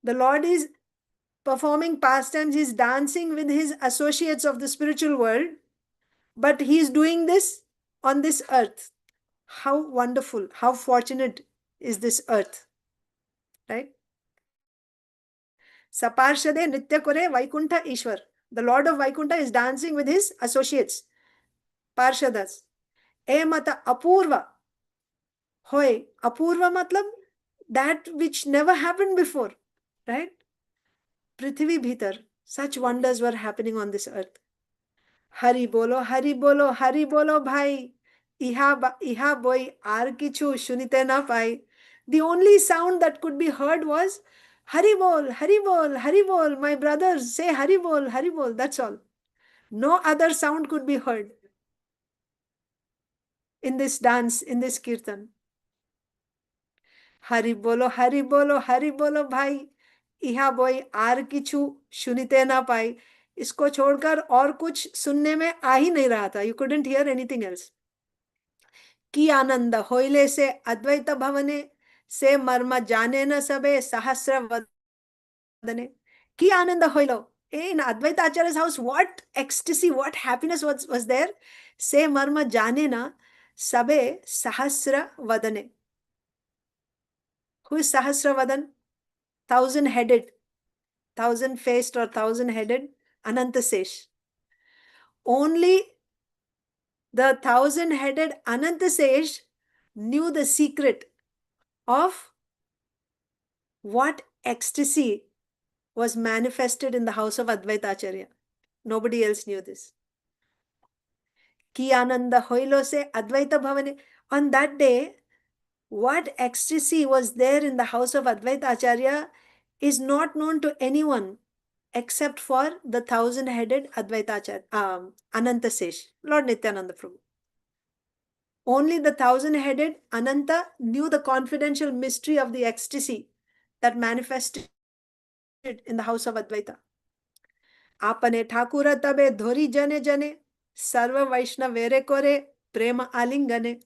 The Lord is performing pastimes, He's dancing with His associates of the spiritual world, but He's doing this on this earth. How wonderful, how fortunate is this earth, right? Saparshade nritya kore Vaikuntha Ishwar. The Lord of Vaikuntha is dancing with His associates, parshadas. E mata apurva. Hoy, apurva matlab that which never happened before, right? Prithvi bhitar, such wonders were happening on this earth. Hari bolo, hari bolo, hari bolo bhai. Iha boy ar kichu shunite na pai. The only sound that could be heard was Hari bol, Hari bol, Hari bol. My brothers say Hari bol, Hari bol. That's all. No other sound could be heard in this dance, in this kirtan. Hari bolo, Hari bolo, Hari bolo bhai. इहा बोई are किछु सुनते ना पाई. इसको छोड़कर और कुछ सुनने में आ ही नहीं रहा था. You couldn't hear anything else. की आनंद होइले से अद्वैत भवने से मर्म जाने न सबे सहस्र वदने. की आनंद होइलो. In Advaita Acharya's house, what ecstasy, what happiness was there? Se marma jane na sabe sahasra vadane. Who is Sahasra Vadan? 1,000-headed, 1,000-faced or 1,000-headed Anantasesh. Only the 1,000-headed Anantasesh knew the secret of what ecstasy was manifested in the house of Advaita Acharya. Nobody else knew this. Ki Ananda Hoilo se Advaita Bhavane. On that day, what ecstasy was there in the house of Advaita Acharya is not known to anyone except for the 1,000-headed Advaita Acharya, Anantasesh, Lord Nityananda Prabhu. Only the 1,000-headed Ananta knew the confidential mystery of the ecstasy that manifested in the house of Advaita. Apane Thakura tabe dhori jane jane, sarva Vaishnavere kore prema alingane.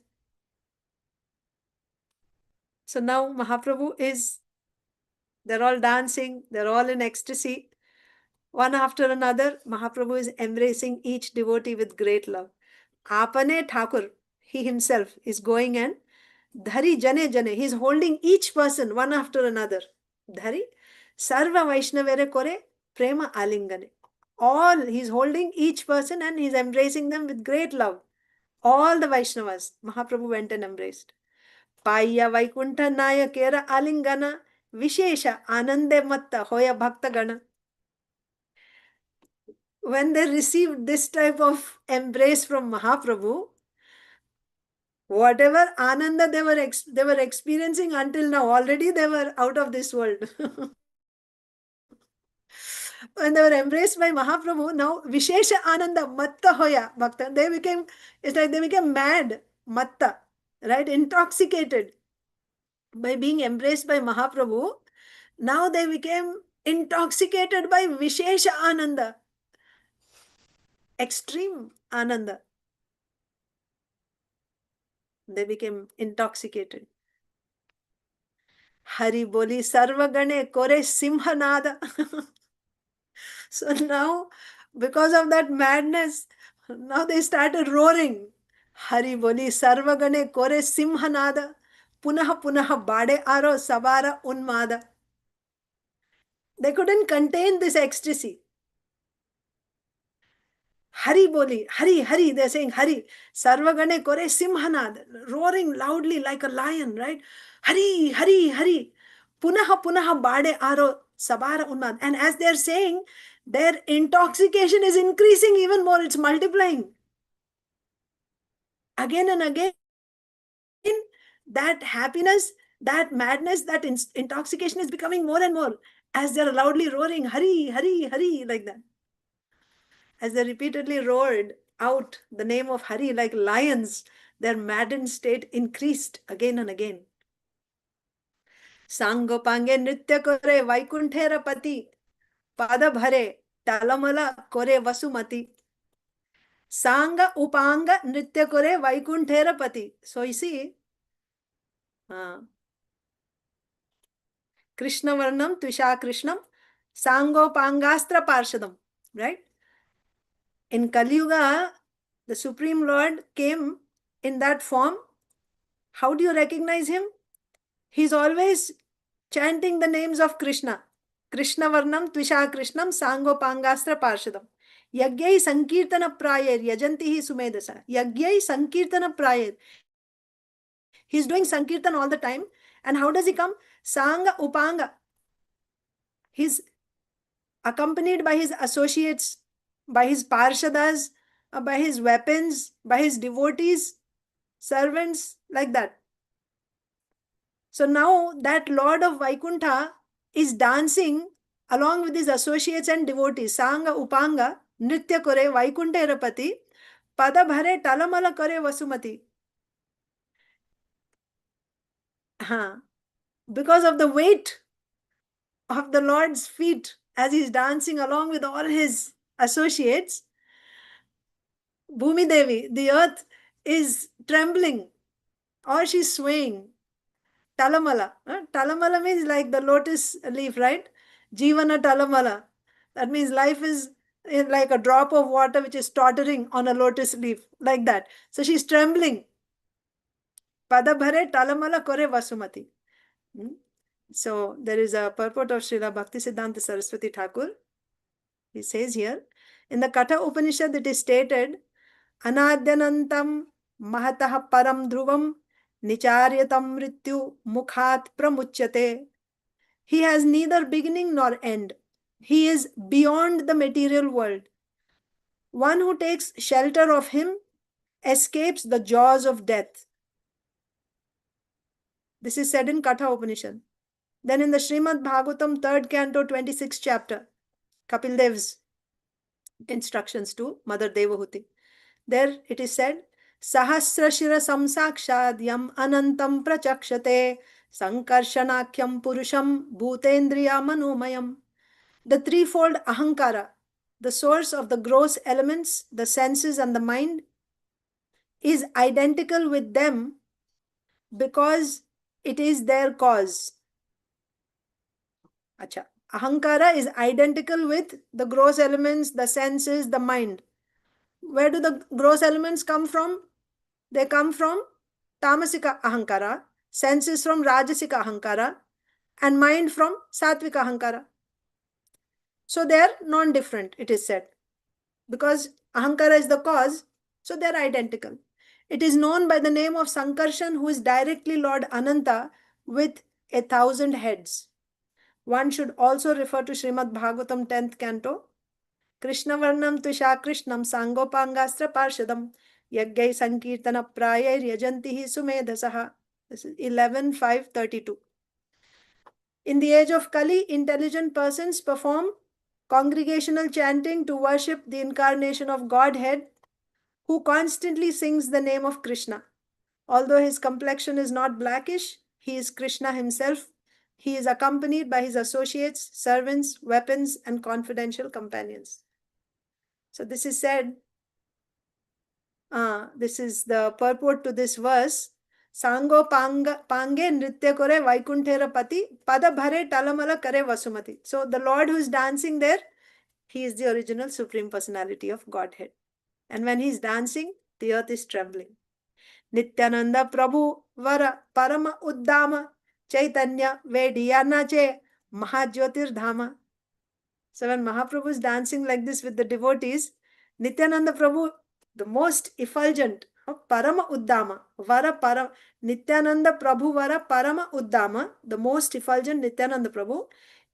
So now Mahaprabhu is, they're all dancing, they're all in ecstasy. One after another, Mahaprabhu is embracing each devotee with great love. Apane Thakur, he himself is going and Dhari Jane Jane, he's holding each person one after another. Dhari, Sarva Vaishnavere Kore, Prema Alingane. All, he's holding each person and he's embracing them with great love. All the Vaishnavas, Mahaprabhu went and embraced. Paya Vaikuntha Nayakera Alingana, Vishesha Anande Matta Hoya Bhakta Gana. When they received this type of embrace from Mahaprabhu, whatever ananda they were experiencing until now, already they were out of this world. When they were embraced by Mahaprabhu, now Vishesha Ananda Matta Hoya Bhakta, it's like they became mad, Matta, right? Intoxicated by being embraced by Mahaprabhu. Now they became intoxicated by Vishesha Ananda, extreme Ananda. They became intoxicated. Hari boli sarvagane kore simhanada. So now, because of that madness, now they started roaring. Hari boli sarvagane kore simhanada. Punaha punaha bade aro sabara unmada. They couldn't contain this ecstasy. Hari boli, Hari, Hari, they're saying Hari. Sarvagane kore simhanad, roaring loudly like a lion, right? Hari, Hari, Hari. Punaha, punaha bade aro sabara unmad. And as they're saying, their intoxication is increasing even more, it's multiplying. Again and again, that happiness, that madness, that intoxication is becoming more and more as they're loudly roaring, Hari, Hari, Hari, like that. As they repeatedly roared out the name of Hari like lions, their maddened state increased again and again. Sangopange nritya kore Vaikuntera pati, pada bhare talamala kore vasumati. Sanga upanga nritya kore Vaikuntera pati. So you see, Krishna Varnam Tvisha Krishnam Sangopangastra Parshadam, right? In Kali Yuga, the Supreme Lord came in that form. How do you recognize him? He's always chanting the names of Krishna. Krishna Varnam Tvisha Krishnam Sangopangastra Parshadam. Yagyai Sankirtana Prayer Yajantihi Sumedasa. Yagyai Sankirtana Prayer. He's doing Sankirtan all the time. And how does he come? Sanga Upanga. He's accompanied by his associates, by his parshadas, by his weapons, by his devotees, servants, like that. So now that Lord of Vaikuntha is dancing along with his associates and devotees. Sanga Upanga, Nritya Kore, Vaikuntha Irapati, Pada Bhare Talamala Kore Vasumati. Because of the weight of the Lord's feet as he's dancing along with all his associates, Bhumi Devi, the earth is trembling or she's swaying. Talamala. Talamala means like the lotus leaf, right? Jivana Talamala. That means life is like a drop of water which is tottering on a lotus leaf, like that. So she's trembling. Pada bhare talamala kore vasumati. So there is a purport of Srila Bhaktisiddhanta Saraswati Thakur. He says here, in the Katha Upanishad it is stated, Anadyanantam mahatah param dhruvam nicharyatam mrityu mukhat pramuchyate. He has neither beginning nor end. He is beyond the material world. One who takes shelter of him escapes the jaws of death. This is said in Katha Upanishad. Then in the Srimad Bhagavatam 3rd canto 26th chapter, Kapil Dev's instructions to Mother Devahuti. There it is said, Sahasrashira samsakshadyam anantam prachakshate sankarshanakyam purusham bhutendriya manomayam. The threefold ahankara, the source of the gross elements, the senses and the mind, is identical with them because it is their cause. Acha. Ahankara is identical with the gross elements, the senses, the mind. Where do the gross elements come from? They come from Tamasika Ahankara, senses from Rajasika Ahankara, and mind from Satvika Ahankara. So they are non-different, it is said. Because Ahankara is the cause, so they are identical. It is known by the name of Sankarshan, who is directly Lord Ananta with 1,000 heads. One should also refer to Srimad Bhagavatam 10th canto. Krishna Varnam Tusha Krishnam Sangopangastra Parshadam Yagyai Sankirtana Prayai Yajantihi Sumedhasaha. This is 11.5.32. In the age of Kali, intelligent persons perform congregational chanting to worship the incarnation of Godhead, who constantly sings the name of Krishna. Although his complexion is not blackish, he is Krishna himself. He is accompanied by his associates, servants, weapons, and confidential companions. So this is said, this is the purport to this verse. Sango pange nritya kore vaikunthera pati pada bhare talamala kare vasumati. So the Lord who is dancing there, he is the original Supreme Personality of Godhead. And when he is dancing, the earth is trembling. Nityananda Prabhu Vara Parama Uddama Chaitanya Vediyanache Mahajyotir Dhama. So when Mahaprabhu is dancing like this with the devotees, Nityananda Prabhu, the most effulgent, Parama Uddama, Vara Parama, Nityananda Prabhu Vara Parama Uddama, the most effulgent Nityananda Prabhu,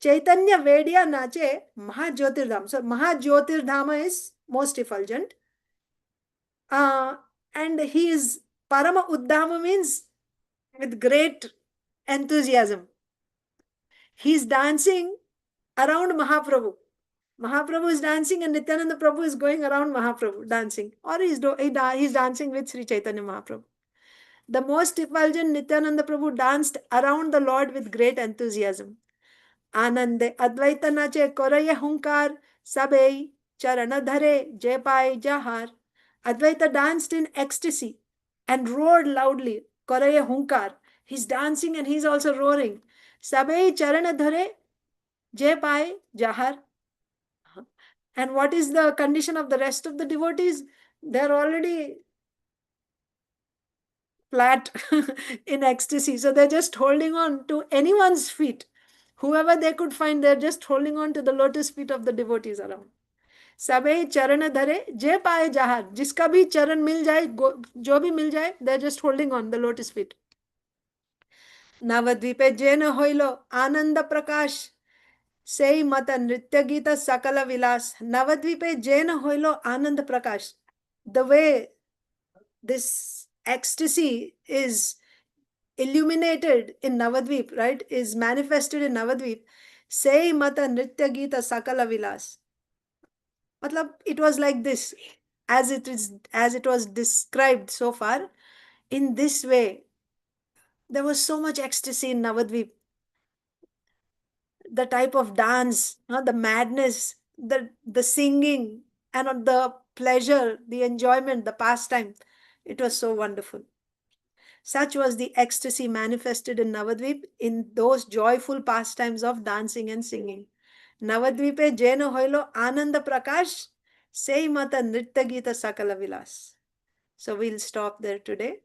Chaitanya Vedya Nache Mahajyotir Dhama. So Mahajyotir Dhama is most effulgent. And he is Parama Uddama means with great enthusiasm. He is dancing around Mahaprabhu. Mahaprabhu is dancing and Nityananda Prabhu is going around Mahaprabhu dancing. Or he's dancing with Sri Chaitanya Mahaprabhu. The most effulgent Nityananda Prabhu danced around the Lord with great enthusiasm. Anande Advaita Nache Koraya Hunkar Sabei Charanadhare Jepai Jahar. Advaita danced in ecstasy and roared loudly. Koraya Hunkar. He's dancing and he's also roaring. Sabei Charanadhare Jepai Jahar. And what is the condition of the rest of the devotees? They're already flat in ecstasy. So they're just holding on to anyone's feet. Whoever they could find, they're just holding on to the lotus feet of the devotees around. Sabei charan dhare je paaye jahar. Jiska bhi charan mil jaye, jo bhi mil jaye, they're just holding on the lotus feet. नवद्वीपे जेन होइलो आनंद प्रकाश सेई मत नृत्य गीत सकल विलास. Navadvipe Jena Hoilo Anand Prakash. The way this ecstasy is illuminated in Navadvip, right, is manifested in Navadvip. Sei mata nritya gita sakala vilas. Matlab, it was like this, as it was described so far. In this way, there was so much ecstasy in Navadvip. The type of dance, the madness, the singing, and the pleasure, the enjoyment, the pastime. It was so wonderful. Such was the ecstasy manifested in Navadvip in those joyful pastimes of dancing and singing. Navadvipe Jeno Hoilo Ananda Prakash Sei Mata Nritya Gita Sakala Vilas. So we'll stop there today.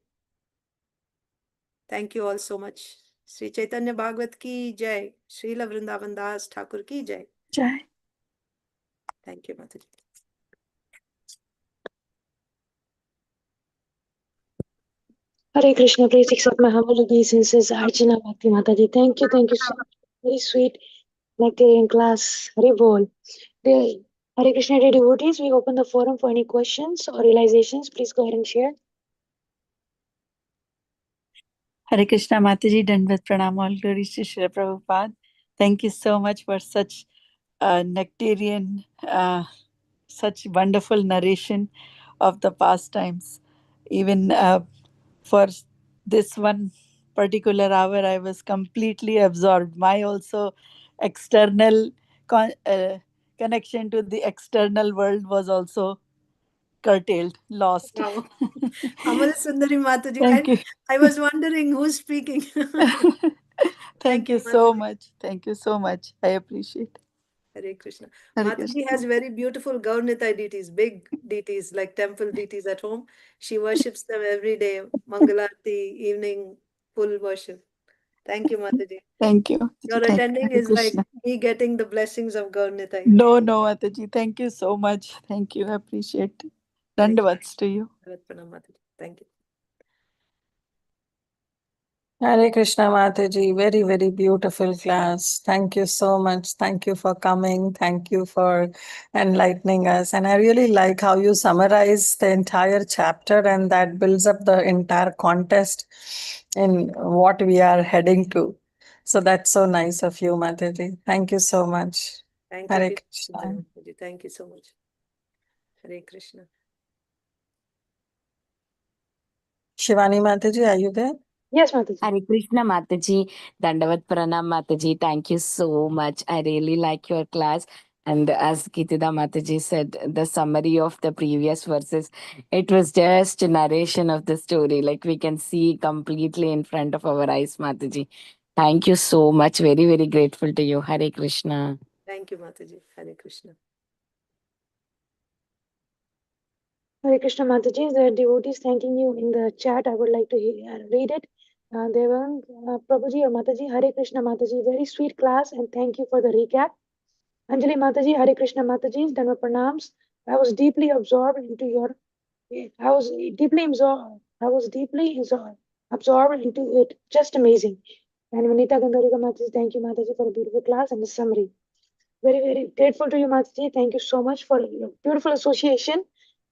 Thank you all so much. Sri Chaitanya Bhagavat ki jai. Srila Vrindavan Das Thakur ki jai. Jai. Thank you, Mataji. Hare Krishna, please accept my humble obeisances. Archana Bhakti Mataji. Thank you so much. Very sweet Nectarian class. Hare Bol. Dear Hare Krishna, dear devotees, we open the forum for any questions or realizations. Please go ahead and share. Hare Krishna Mataji, Dandavat Pranam, all glories to Srila Prabhupada. Thank you so much for such nectarian, such wonderful narration of the pastimes. Even for this one particular hour, I was completely absorbed. My also external connection to the external world was also curtailed, lost. Wow. Amal Sundari Mataji. Thank you. I was wondering who's speaking. Thank you so much. Thank you so much. I appreciate. Hare Krishna. Hare Mataji Krishna. has very beautiful Gaurnitai deities, big deities, like temple deities at home. She worships them every day, Mangalarti, evening, full worship. Thank you, Mataji. Thank you. Your Thank attending Hare is like Krishna. me getting the blessings of Gaurnitai. No, Mataji. Thank you so much. Thank you. I appreciate it. Dandavats to you. Thank you. Hare Krishna Mataji, very, very beautiful class. Thank you so much. Thank you for coming. Thank you for enlightening us. And I really like how you summarize the entire chapter, and that builds up the entire context in what we are heading to. So that's so nice of you, Mataji. Thank you so much. Thank Hare you. Krishna. Mataji. Thank you so much. Hare Krishna. Shivani Mataji, are you there? Yes, Mataji. Hare Krishna Mataji, Dandavat Pranam Mataji. Thank you so much. I really like your class. And as Kitida Mataji said, the summary of the previous verses, it was just a narration of the story. Like we can see completely in front of our eyes, Mataji. Thank you so much. Very, very grateful to you. Hare Krishna. Thank you, Mataji. Hare Krishna. Hare Krishna Mataji, the devotees thanking you in the chat. I would like to read it. Devan Prabhuji or Mataji, Hare Krishna Mataji, very sweet class, and thank you for the recap. Anjali Mataji, Hare Krishna Mataji, Dhanva Pranams. I was deeply absorbed into it. Just amazing. And Vanita Gangarika Mataji, thank you Mataji for a beautiful class and the summary. Very, very grateful to you, Mataji. Thank you so much for your beautiful association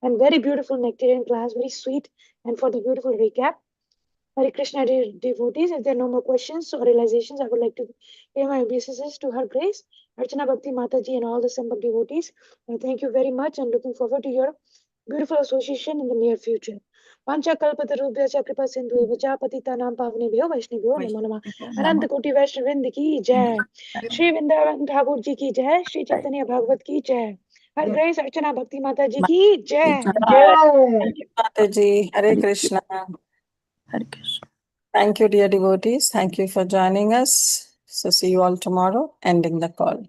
and very beautiful Nectarian class, very sweet, and for the beautiful recap. Hare Krishna devotees, if there are no more questions or realizations, I would like to pay my obeisances to Her Grace, Archana Bhakti Mataji, and all the Sambhak devotees. And thank you very much, and looking forward to your beautiful association in the near future. Pancha kalpatarubhya cha kripa sindhu evacha patitanam pavnebhyo vaishnebhyo namo namah. Anant koti vaishnavind ki jai. Shri Vrindavan Thakur ji ki jai. Shri Chaitanya Bhagavat ki jai. Her Grace Archana Bhakti Mataji ki jai. Thank you, Mataji. Hare Krishna. Hare Krishna. Thank you, dear devotees. Thank you for joining us. So see you all tomorrow, ending the call.